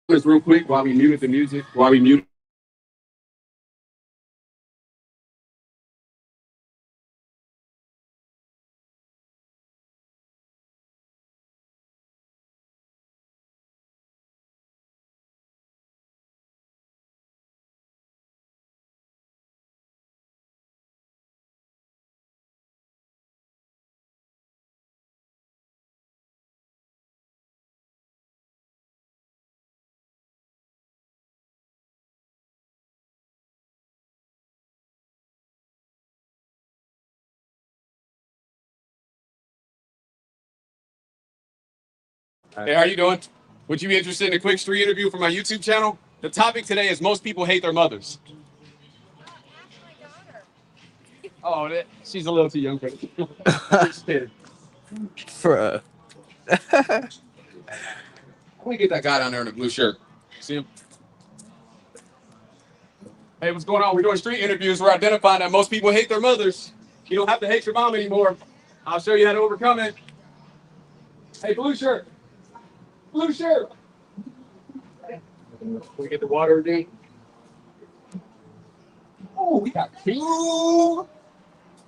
This real quick while we muted the music. Hey, how you doing? Would you be interested in a quick street interview for my YouTube channel? The topic today is most people hate their mothers. Oh, she's a little too young for it. Just kidding. Bruh. Let me get that guy down there in the blue shirt. See him? Hey, what's going on? We're doing street interviews. We're identifying that most people hate their mothers. You don't have to hate your mom anymore. I'll show you how to overcome it. Hey, blue shirt. Blue shirt. We get the water again. Oh, we got two.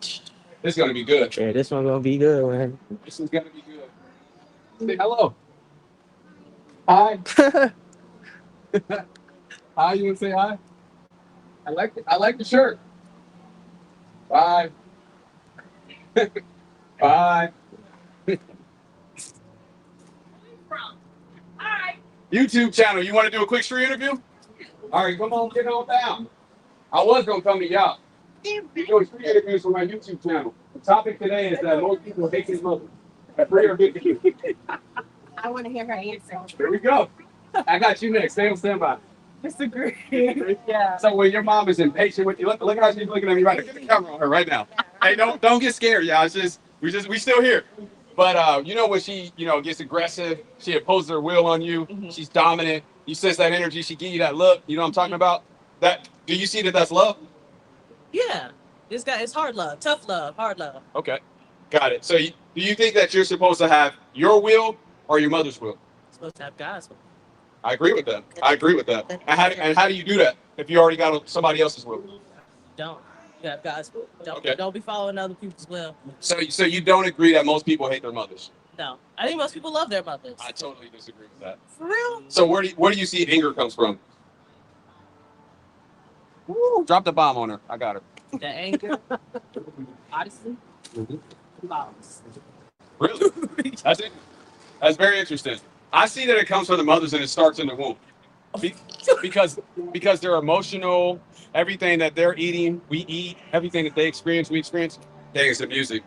This is gonna be good. Yeah, this one gonna be good, man. This one's gonna be good. Say hello. Hi. Hi, you wanna say hi? I like the shirt. Bye. Bye. YouTube channel. You want to do a quick street interview? All right, come on, get on down. I was gonna come to y'all. Doing street interviews for my YouTube channel. The topic today is that most people hate their mother. Free or 50. I want to hear her answer. Here we go. I got you next. Stay on standby. Disagree. Yeah. So when your mom is impatient with you, look how she's looking at me right now. Get the camera on her right now. Hey, don't get scared, y'all. It's just we still here. But you know when she gets aggressive, she imposes her will on you. Mhm. She's dominant. You sense that energy. She give you that look. You know what I'm talking about? That do you see that that's love? Yeah. It's hard love, tough love, hard love. Okay, got it. So do you think that you're supposed to have your will or your mother's will? Supposed to have God's will. I agree with that. I agree with that. And how do you do that if you already got somebody else's will? Don't. You have God's will. Okay. Don't be following other people's will. So you don't agree that most people hate their mothers? No. I think most people love their mothers. I totally disagree with that. For real? So where do you see anger comes from? Woo, drop the bomb on her. I got her. The anger. Honestly. Moms. Really? That's it. That's very interesting. I see that it comes from the mothers and it starts in the womb. Because they're emotional. Everything that they're eating, we eat. Everything that they experience, we experience. Dang, it's the music.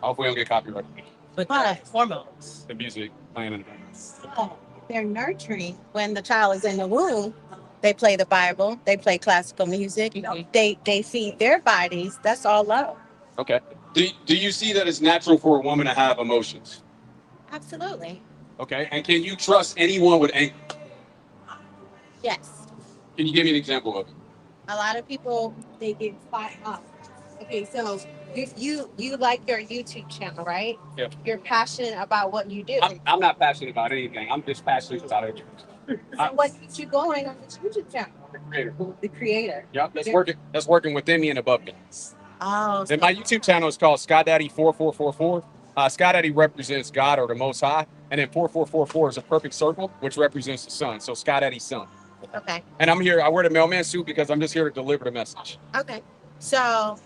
Hopefully we don't get copyrighted. But hormones. The music playing in the background. They're nurturing when the child is in the womb. They play the Bible. They play classical music. They feed their bodies. That's all love. Okay. Do you see that it's natural for a woman to have emotions? Absolutely. Okay. And can you trust anyone with anger? Yes. Can you give me an example of it? A lot of people, they get fired up. Okay, so if you like your YouTube channel, right? Yeah. You're passionate about what you do. I'm not passionate about anything. I'm just passionate about everything. So what keeps you going on this YouTube channel? The creator. The creator. Yep, that's working within me and above me. Oh, And my YouTube channel is called Sky Daddy 4444. Sky Daddy represents God or the Most High, and then 4444 is a perfect circle, which represents the sun. So Sky Daddy's son. okay. And I'm here. I wear the mailman suit because I'm just here to deliver the message. Okay. So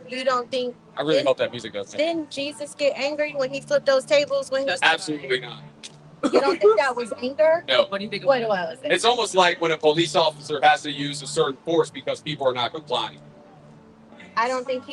you don't think I really hope that music does. didn't Jesus get angry when he flipped those tables when he Absolutely not. you don't think that was anger? No. What do you think? What was it? It's almost like when a police officer has to use a certain force because people are not complying. I don't think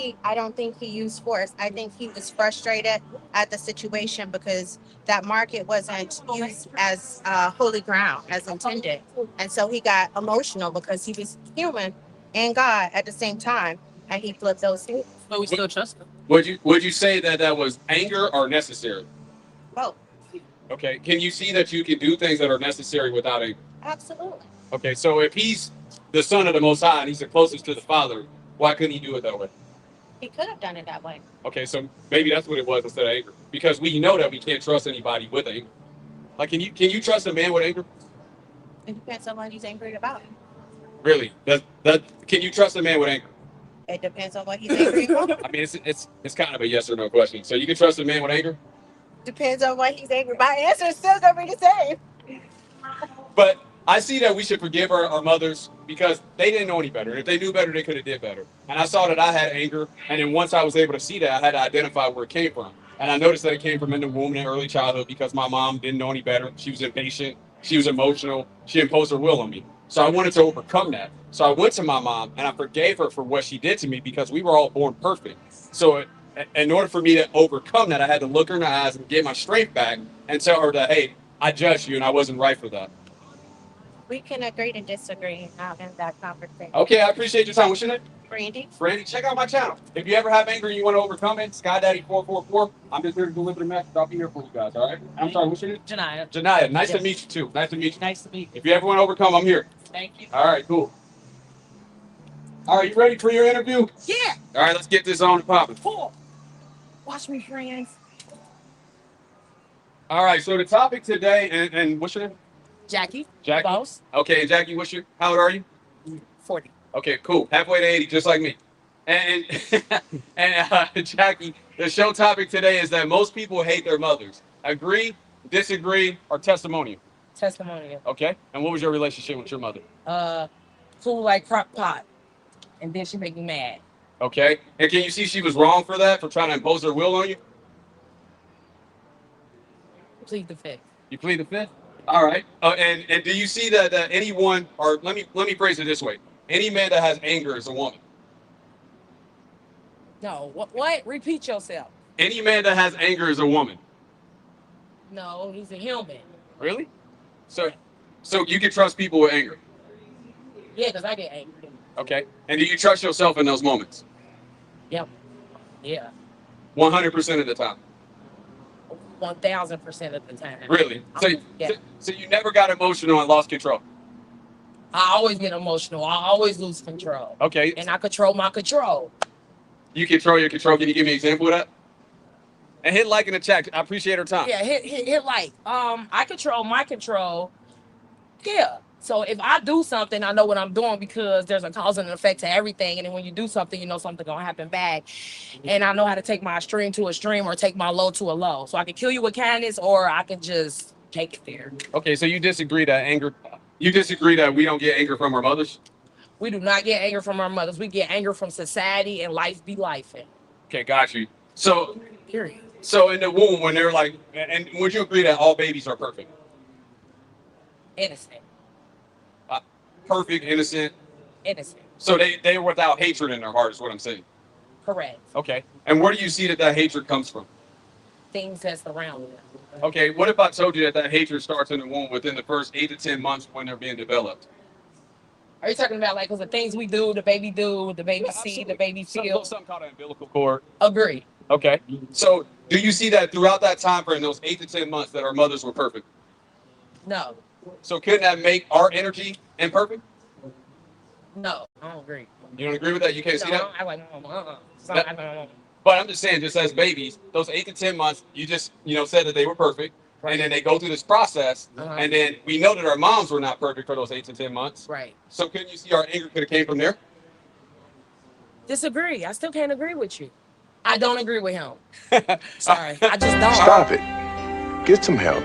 he used force. I think he was frustrated at the situation because that market wasn't used as holy ground as intended. And so he got emotional because he was human and God at the same time, and he flipped those things. But we still trust them. Would you say that was anger or necessary? Both. Okay. Can you see that you can do things that are necessary without anger? Absolutely. Okay. So if he's the son of the Most High and he's the closest to the Father, why couldn't he do it that way? He could have done it that way. Okay, so maybe that's what it was instead of anger, because we know that we can't trust anybody with anger. Like, can you trust a man with anger? It depends on what he's angry about. Really? Can you trust a man with anger? It depends on what he's angry about. I mean, it's kind of a yes or no question. So you can trust a man with anger, Depends on what he's angry. My answer is still gonna be the same. but I see that we should forgive our mothers because they didn't know any better. If they knew better, they could have did better. And I saw that I had anger, and then once I was able to see that, I had to identify where it came from. And I noticed that it came from in the womb in early childhood because my mom didn't know any better. She was impatient. She was emotional. She imposed her will on me. So I wanted to overcome that. So I went to my mom and I forgave her for what she did to me because we were all born perfect. So in order for me to overcome that, I had to look her in the eyes and get my strength back and tell her that, hey, I judged you and I wasn't right for that. We can agree to disagree now in that conversation. Okay, I appreciate your time. What's your name? Brandy, Randy, check out my channel. If you ever have anger and you want to overcome it, Sky Daddy 444. I'm just here to deliver the message. I'll be here for you guys, all right? I'm sorry, what's your name? Janaya. Janaya, nice to Yes. meet you too. Nice to meet you. Nice to meet you. If you ever want to overcome, I'm here. Thank you. All right, cool. All right, you ready for your interview? Yeah. All right, let's get this on and popping. Watch me, friends. All right, so the topic today, and what's your name? Jackie. Jackie. Boss. Okay, and Jackie, how old are you? 40. Okay, cool. Halfway to 80, just like me. And Jackie, the show topic today is that most people hate their mothers. Agree, disagree, or testimonial? Testimonial. Okay. And what was your relationship with your mother? Food like crock pot. And then she make me mad. Okay. And can you see she was wrong for that, for trying to impose her will on you? Plead the fifth. You plead the fifth? All right. And do you see that anyone, or let me phrase it this way: any man that has anger is a woman. No. What? Repeat yourself. Any man that has anger is a woman. No, he's a human. Really? So you can trust people with anger. Yeah, because I get angry. Okay. And do you trust yourself in those moments? Yep. Yeah. 100% of the time. 1000% of the time. Really? Yeah. So you never got emotional and lost control? I always get emotional. I always lose control. Okay. And I control my control. You control your control. Can you give me an example of that? And hit like in the chat. I appreciate her time. Yeah, hit like. I control my control. Yeah. So if I do something, I know what I'm doing because there's a cause and an effect to everything. And then when you do something, you know something gonna happen back. And I know how to take my extreme to a extreme or take my low to a low. So I can kill you with kindness or I can just take it there. Okay, so you disagree that you disagree that we don't get anger from our mothers? We do not get anger from our mothers. We get anger from society and life be lifing. Okay, got you. So, Period. so in the womb, when they're like, and would you agree that all babies are perfect? Innocent. Perfect, innocent. Innocent. So they're without hatred in their heart is what I'm saying. Correct. Okay. And where do you see that hatred comes from? Things that's around them. Okay, what if I told you that hatred starts in the womb within the first 8 to 10 months when they're being developed? Are you talking about like because the things we do, the baby see, the baby feel? Something called an umbilical cord. Agree. Okay. So do you see that throughout that time frame, those 8 to 10 months, that our mothers were perfect? No. So couldn't that make our energy imperfect? No, I don't agree. You don't agree with that? You can't see that? I like no. But I'm just saying, just as babies, those 8 to 10 months, you just said that they were perfect, right. And then they go through this process, and then we know that our moms were not perfect for those 8 to 10 months. Right. So couldn't you see our anger could have came from there? Disagree. I still can't agree with you. I don't agree with him. Sorry, I just don't. Stop it. Get some help.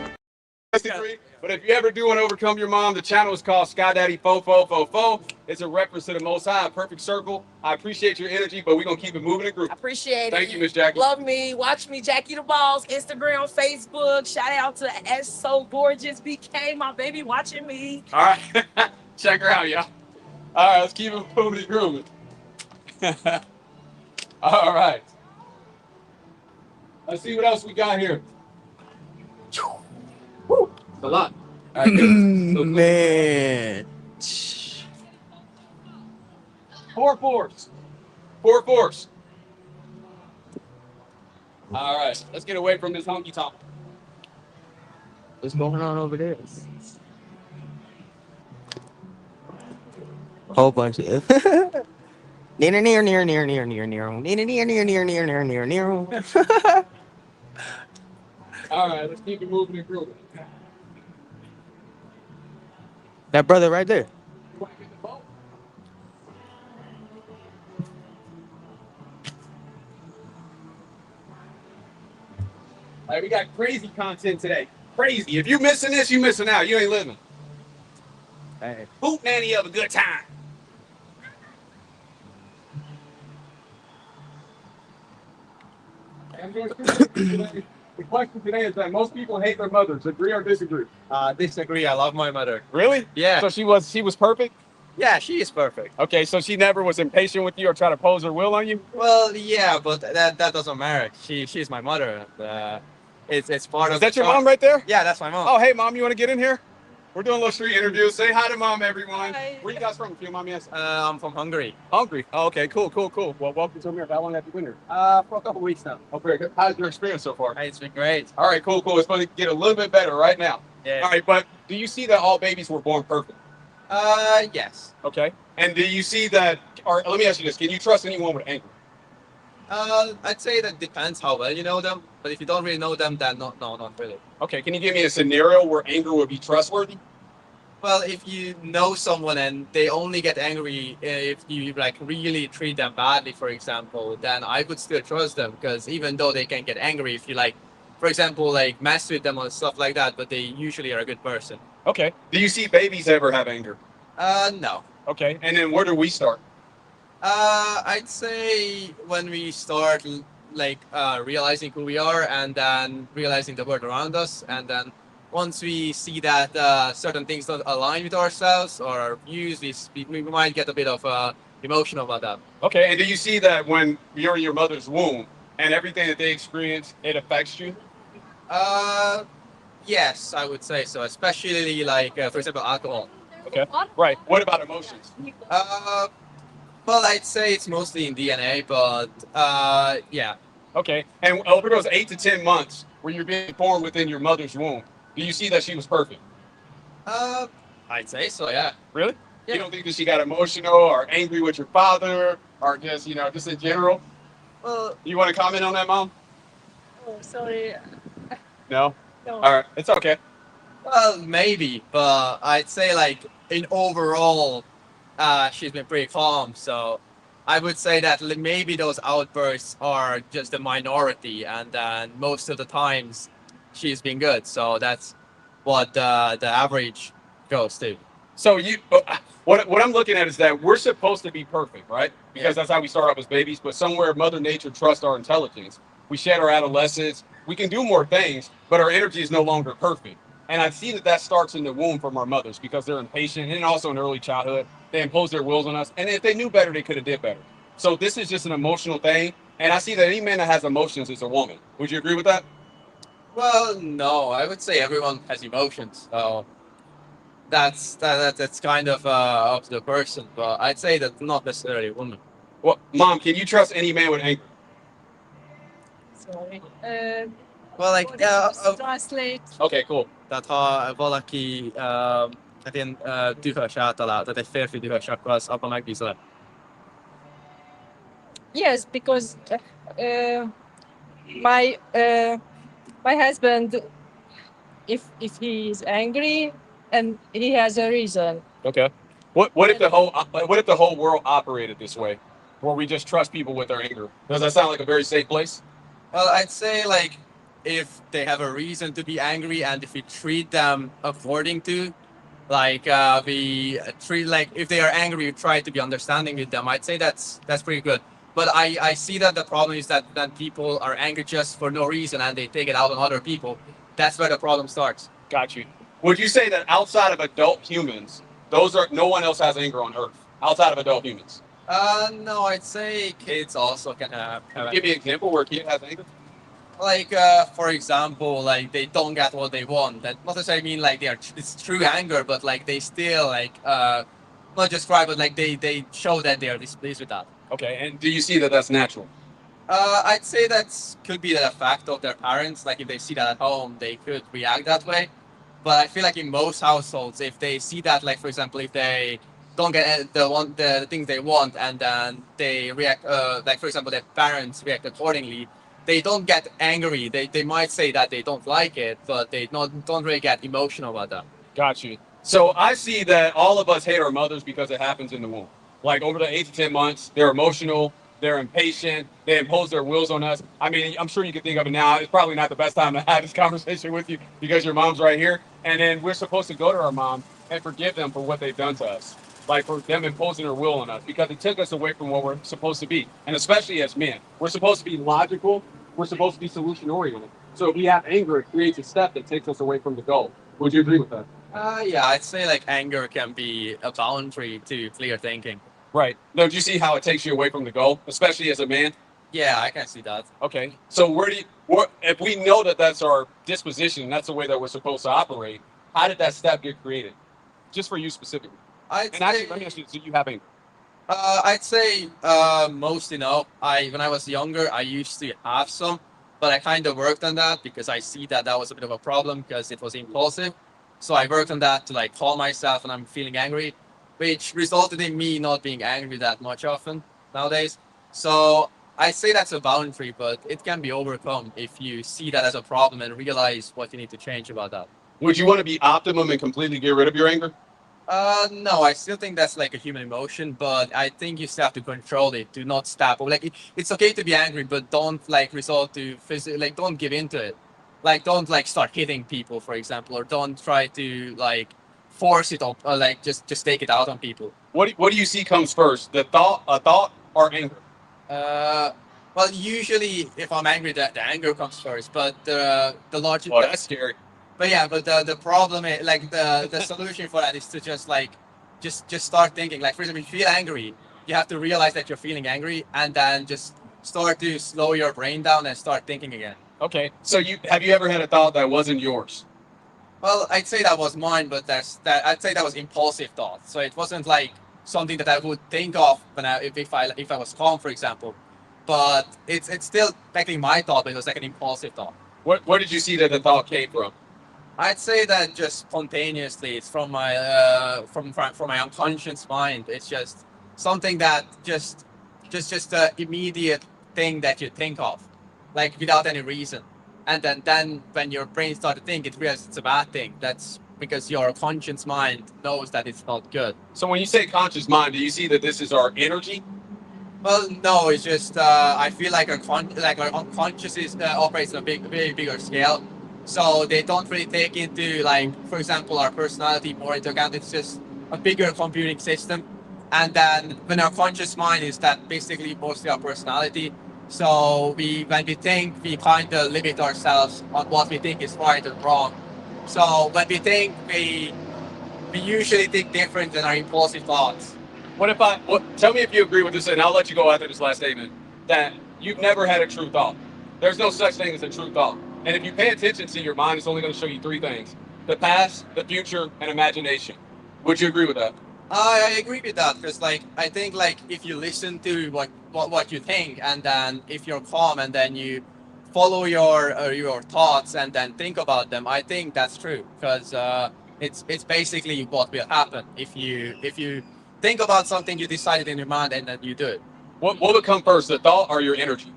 Disagree. But if you ever do want to overcome your mom, the channel is called Sky Daddy Fo Fo Fo Fo. It's a reference to the Most High, a perfect circle. I appreciate your energy, but we're gonna keep it moving in group. I appreciate it. Thank you, Miss Jackie. Love me. Watch me, Jackie the Balls, Instagram, Facebook. Shout out to S So Gorgeous BK, my baby watching me. All right, check her out, y'all. All right, let's keep it moving and grooving. All right. Let's see what else we got here. Woo. A lot. All right, Man. 4 4s. 4 4s. All right, let's get away from this honky tonk. What's going on over there? Whole bunch of All right, let's keep it moving and grooving. That brother right there. All right, we got crazy content today. Crazy. If you missing this, you missing out. You ain't living. Hey. Hoot nanny of a good time. The question today is that most people hate their mothers. Agree or disagree? Disagree. I love my mother. Really? Yeah. So she was perfect? Yeah, she is perfect. Okay, so she never was impatient with you or try to pose her will on you? Well, yeah, but that doesn't matter. She's my mother. It's part of. Is that your mom right there? Yeah, that's my mom. Oh, hey, mom, you want to get in here? We're doing a little street interview. Say hi to mom, everyone. Hi. Where you guys from, if you don't mind me asking? I'm from Hungary. Hungry. Oh, okay, cool. Well, welcome to America. How long have you been here? For a couple weeks now. Oh, very good. How's your experience so far? Hey, it's been great. All right, cool. It's going to get a little bit better right now. Yeah. All right, but do you see that all babies were born perfect? Yes. Okay. And do you see that, or let me ask you this, can you trust anyone with anger? I'd say that depends how well you know them. But if you don't really know them, then no, not really. Okay, can you give me a scenario where anger would be trustworthy? Well, if you know someone and they only get angry if you like really treat them badly, for example, then I would still trust them because even though they can get angry if you like, for example, like mess with them or stuff like that, but they usually are a good person. Okay. Do you see babies ever have anger? No. Okay. And then where do we start? I'd say when we start like realizing who we are and then realizing the world around us, and then once we see that certain things don't align with ourselves or our views, we might get a bit of emotional about that. Okay, and do you see that when you're in your mother's womb and everything that they experience, it affects you? Yes, I would say so, especially like, for example, alcohol. Okay, right. What about emotions? Well, I'd say it's mostly in DNA, but yeah. Okay, and over those 8 to 10 months where you're being born within your mother's womb, do you see that she was perfect? I'd say so, yeah. Really? Yeah. You don't think that she got emotional or angry with your father or just, just in general? Well, You want to comment on that, Mom? Oh, sorry. No. No. All right, it's okay. Well, maybe, but I'd say like in overall, she's been pretty calm. So I would say that maybe those outbursts are just a minority, and then most of the times she's been good. So that's what the average goes to. So what I'm looking at is that we're supposed to be perfect, right? Because that's how we start off as babies. But somewhere Mother Nature trusts our intelligence. We shed our adolescence. We can do more things, but our energy is no longer perfect. And I see that starts in the womb from our mothers because they're impatient, and also in early childhood they impose their wills on us. And if they knew better, they could have did better. So this is just an emotional thing. And I see that any man that has emotions is a woman. Would you agree with that? Well, no, I would say everyone has emotions. So that's kind of up to the person, but I'd say that not necessarily a woman. Well, Mom, can you trust any man with anger? Sorry. Well, like Translate. Okay, cool. Tehát ha valaki hát ilyen dühös általában, tehát egy férfi dühös, akkor abban megbízol. Yes, because my my husband, if he is angry and he has a reason. Okay. What if the whole world operated this way, where we just trust people with their anger? Does that sound like a very safe place? Well, I'd say like if they have a reason to be angry and if we treat them according to, like we treat like if they are angry, we try to be understanding with them. I'd say that's pretty good. But I see that the problem is that then people are angry just for no reason and they take it out on other people. That's where the problem starts. Got you. Would you say that outside of adult humans, no one else has anger on Earth outside of adult humans? No, I'd say kids also can have Give me an example where a kid has anger. Like for example, like they don't get what they want. That not necessarily mean like it's true anger, but like they still like not just cry, but like they show that they are displeased with that. Okay, and do you see that that's natural? I'd say that could be the fact of their parents. Like if they see that at home, they could react that way. But I feel like in most households, if they see that, like for example, if they don't get the things they want, and then they react, like for example, their parents react accordingly. They don't get angry. They might say that they don't like it, but they don't really get emotional about that. Got you. So I see that all of us hate our mothers because it happens in the womb. Like over the 8 to 10 months, they're emotional, they're impatient, they impose their wills on us. I mean, I'm sure you can think of it now. It's probably not the best time to have this conversation with you because your mom's right here. And then we're supposed to go to our mom and forgive them for what they've done to us. Like for them imposing their will on us because it took us away from what we're supposed to be. And especially as men, we're supposed to be logical. We're supposed to be solution oriented. So if we have anger, it creates a step that takes us away from the goal. Would you agree with that? Yeah, I'd say like anger can be a boundary to clear thinking. Right. Now, do you see how it takes you away from the goal, especially as a man? Yeah, I can see that. Okay. So if we know that that's our disposition, that's the way that we're supposed to operate, how did that step get created? Just for you specifically. Actually, let me ask you, do you have anger? I'd say mostly no. When I was younger, I used to have some, but I kind of worked on that because I see that was a bit of a problem because it was impulsive. So I worked on that to like calm myself when I'm feeling angry, which resulted in me not being angry that much often nowadays. So I say that's a boundary, but it can be overcome if you see that as a problem and realize what you need to change about that. Would you want to be optimum and completely get rid of your anger? No, I still think that's like a human emotion, but I think you still have to control it, to not stop. Like it's okay to be angry, but don't like resort to like don't give into it. Like don't like start hitting people, for example, or don't try to like force it up, or like just take it out on people. What do you see comes first, a thought or anger? Well, usually if I'm angry, the anger comes first, but the logic. Oh, that's scary. But yeah, but the problem is like the solution for that is to just like just start thinking. Like for example, if you feel angry, you have to realize that you're feeling angry, and then just start to slow your brain down and start thinking again. Okay. So have you ever had a thought that wasn't yours? Well, I'd say that was mine, but I'd say that was impulsive thought. So it wasn't like something that I would think of when if I was calm, for example. But it's still technically my thought, but it was like an impulsive thought. Where did you see that the thought came from? I'd say that just spontaneously, it's from my from my unconscious mind. It's just something that just the immediate thing that you think of, like without any reason. and then when your brain starts to think, it realizes it's a bad thing. That's because your conscious mind knows that it's not good. So when you say conscious mind, do you see that this is our energy? Well, no, it's just I feel like our unconscious is operates on a very bigger scale. So they don't really take into, like, for example, our personality more into account. It's just a bigger computing system. And then when our conscious mind is that basically mostly our personality. So when we think, we kind of limit ourselves on what we think is right and wrong. So when we think, we usually think different than our impulsive thoughts. Tell me if you agree with this, and I'll let you go after this last statement, that you've never had a true thought. There's no such thing as a true thought. And if you pay attention to your mind, it's only going to show you three things: the past, the future, and imagination. Would you agree with that? I agree with that, because like I think, like, if you listen to what you think, and then if you're calm and then you follow your thoughts and then think about them, I think that's true, because it's basically what will happen if you think about something you decided in your mind and then you do it. What will come first, the thought or your energy?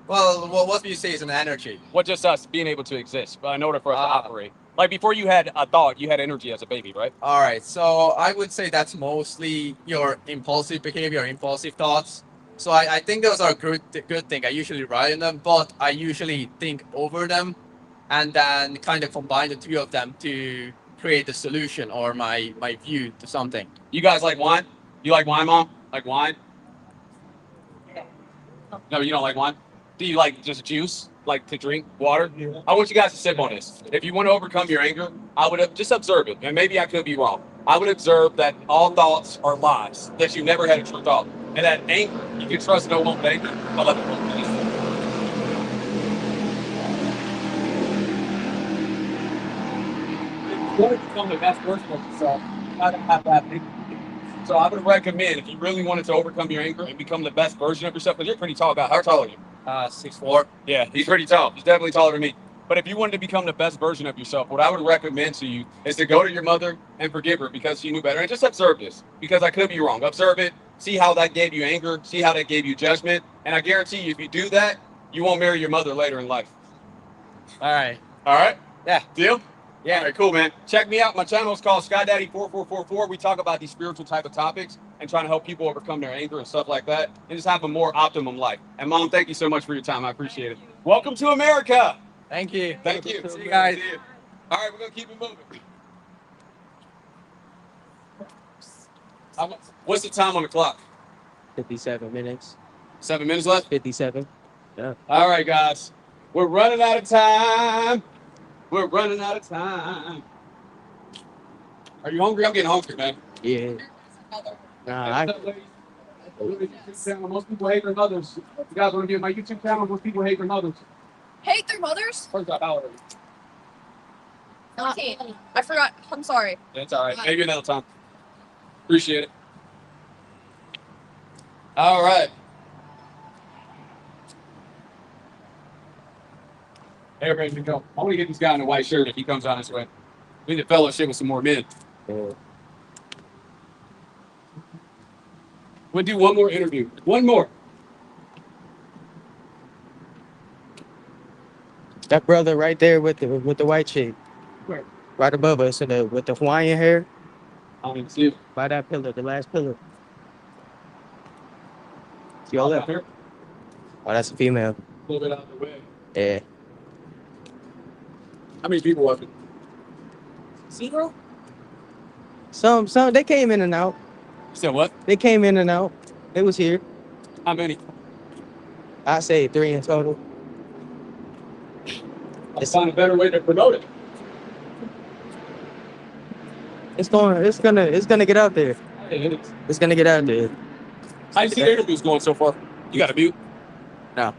Well, what do you say is an energy? What just us being able to exist, in order for us to operate? Like before you had a thought, you had energy as a baby, right? All right, so I would say that's mostly your impulsive behavior, impulsive thoughts. So I think those are good thing. I usually write in them, but I usually think over them, and then kind of combine the two of them to create the solution or my view to something. You guys like wine? You like wine, Mom? Like wine? No, you don't like wine? Do you like just juice? Like to drink water? Yeah. I want you guys to sip on this. If you want to overcome your anger, I would just observe it. And maybe I could be wrong. I would observe that all thoughts are lies, that you never had a true thought. And that anger, you can trust no one with anger. I love it. If you want to become the best version of yourself, you gotta have that anger. So I would recommend, if you really wanted to overcome your anger and become the best version of yourself, because you're a pretty tall guy. How tall are you? 6'4". Yeah, he's pretty tall. He's definitely taller than me. But if you wanted to become the best version of yourself, what I would recommend to you is to go to your mother and forgive her because she knew better. And just observe this, because I could be wrong. Observe it, see how that gave you anger, see how that gave you judgment. And I guarantee you, if you do that, you won't marry your mother later in life. All right. All right? Yeah. Deal? Yeah. All right, cool, man. Check me out. My channel is called SkyDaddy4444. We talk about these spiritual type of topics and trying to help people overcome their anger and stuff like that and just have a more optimum life. And Mom, thank you so much for your time. I appreciate it. Welcome to America. Thank you. Thank you. See you guys. See you. All right, we're going to keep it moving. What's the time on the clock? 57 minutes. 7 minutes left? 57. Yeah. All right, guys. We're running out of time. We're running out of time. Are you hungry? I'm getting hungry, man. Yeah. Nah, Most people hate their mothers. You guys want to be on my YouTube channel? Most people hate their mothers. Hate their mothers? First off, how old are you? I forgot. I'm sorry. That's all right. Maybe another time. Appreciate it. All right. Hey, ready to go. I want to get this guy in a white shirt if he comes on this way. We need to fellowship with some more men. We'll do one more interview. One more. that brother right there with the white chick, Where? right above us, with the Hawaiian hair, I don't even see it. by that pillar, the last pillar. See all Up that? here. Oh, that's a female. A little bit out of the way. Yeah. How many people was it? 0? Some they came in and out. You said what? They came in and out. They was here. How many? I say 3 in total. Let's find a better way to promote it. It's gonna get out there. It's gonna get out there. How you see the interviews going so far? You got a mute? No.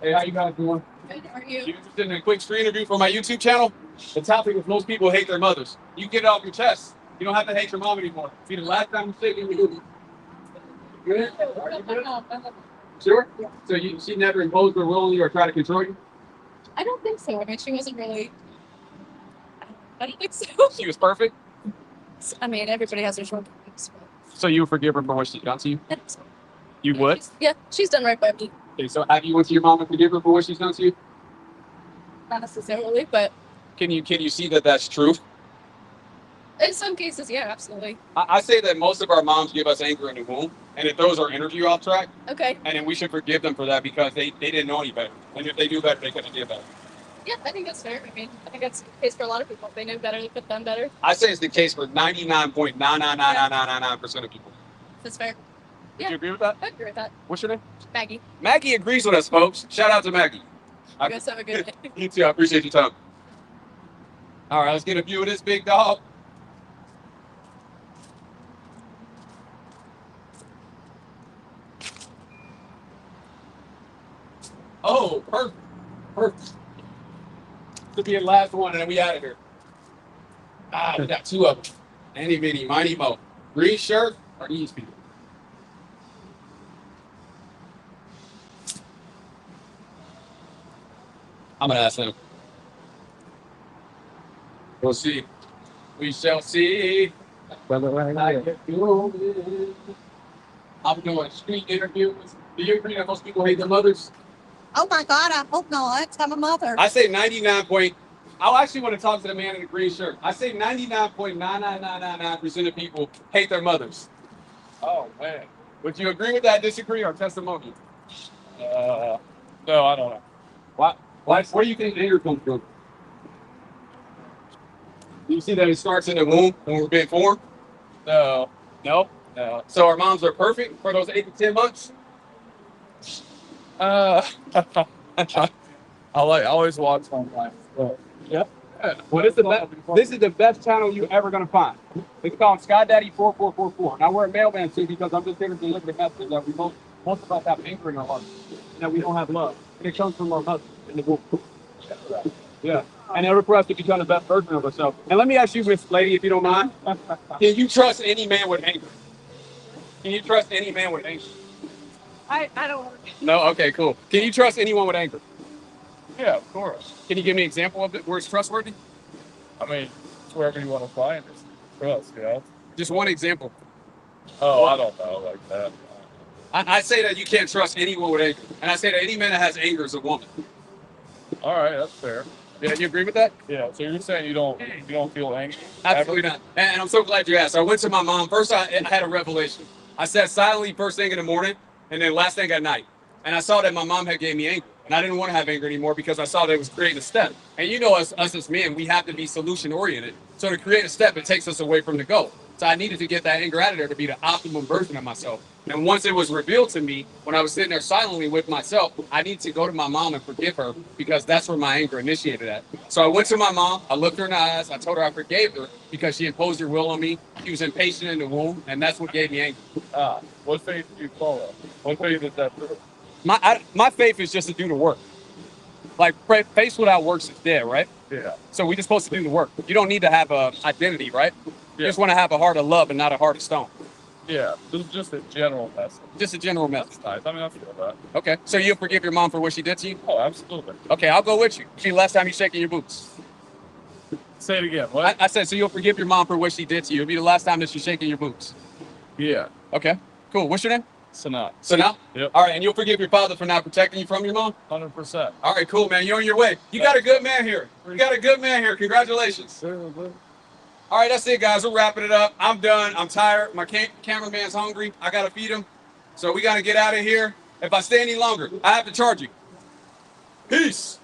Hey, how you guys doing? Good, how are you? You interested in a quick screen review for my YouTube channel? The topic is most people hate their mothers. You get it off your chest. You don't have to hate your mom anymore. See, the last time you said you good? Good? Sure? So she never imposed her will on you or tried to control you? I don't think so. I mean, she wasn't really. I don't think so. She was perfect? I mean, everybody has their shortcomings. So you forgive her for what she's done to you? But You would? she's done right by me. Okay, so have you went to your mom and forgive her for what she's done to you? Not necessarily, but Can you see that that's true? in some cases, yeah, absolutely. I say that most of our moms give us anger in the womb, and it throws our interview off track. Okay. And then we should forgive them for that because they didn't know any better. And if they knew better, they could have did better. Yeah, I think that's fair. I mean, I think that's the case for a lot of people. If they knew better, they could have done better. I say it's the case for 99.99999% of people. That's fair. Do Yeah. you agree with that? I agree with that. What's your name? Maggie, Maggie agrees with us, folks. Shout out to Maggie. you guys have a good day. You too. I appreciate your time. All right, let's get a view of this big dog. Oh, perfect. Perfect. Could be the last one, and then we out of here. Ah, we got two of them. Any, mini, mighty, mo. Green shirt or these people? I'm gonna ask them. We'll see. We shall see. I'm doing street interviews. Do you agree that most people hate their mothers? Oh my God, I hope not. I'm a mother. I say 99 point. I actually want to talk to the man in the green shirt. I say 99.99999% of people hate their mothers. Oh man. Would you agree with that, disagree, or testimony? No, I don't know. Why? Where do you think anger comes from? You see that it starts in the womb when we're being formed? No. No? No. So our moms are perfect for those 8 to 10 months? I always watch online. Yep. Well, this is the best channel you're ever gonna find. It's called Sky Daddy 4444. Now we're a mailman too because I'm just here to deliver the message that we most of us have anger in our hearts, and that we don't have love, and it comes from our mother in the womb. Yeah. And in order for us to become the best version of ourselves. And let me ask you, Miss Lady, if you don't mind, can you trust any man with anger? Can you trust any man with anger? I don't. No. Okay. Cool. Can you trust anyone with anger? Yeah, of course. Can you give me an example of it where it's trustworthy? I mean, it's wherever you want to find it. Trust, yeah. Just one example. Oh, I don't know, like that. I say that you can't trust anyone with anger, and I say that any man that has anger is a woman. All right, that's fair. Yeah, you agree with that? Yeah. So you're saying you don't feel angry? Absolutely not. And I'm so glad you asked. I went to my mom. First, I had a revelation. I sat silently first thing in the morning, and then last thing at night. And I saw that my mom had gave me anger. And I didn't want to have anger anymore because I saw that it was creating a step. And you know, us as men, we have to be solution oriented. So to create a step, it takes us away from the goal. So I needed to get that anger out of there to be the optimum version of myself. And once it was revealed to me, when I was sitting there silently with myself, I need to go to my mom and forgive her because that's where my anger initiated at. So I went to my mom, I looked her in the eyes, I told her I forgave her because she imposed her will on me. She was impatient in the womb, and that's what gave me anger. What faith do you follow? What faith is that through? My faith is just to do the work. Like faith without works is dead, right? Yeah. So we're just supposed to do the work. You don't need to have a identity, right? You just want to have a heart of love and not a heart of stone. Yeah, this is just a general message. Just a general message. Nice. I mean, I feel that. Okay. So you'll forgive your mom for what she did to you? Oh, absolutely. Okay, I'll go with you. See, last time you shaking your boots. Say it again. What? I said, so you'll forgive your mom for what she did to you. It'll be the last time that she's shaking your boots. Yeah. Okay. Cool. What's your name? Sanat. Sanat? Yep. All right, and you'll forgive your father for not protecting you from your mom? 100%. All right, cool, man. You're on your way. You got a good man here. You got a good man here. Congratulations. All right, that's it, guys. We're wrapping it up. I'm done. I'm tired. My cameraman's hungry. I got to feed him. So we got to get out of here. If I stay any longer, I have to charge you. Peace.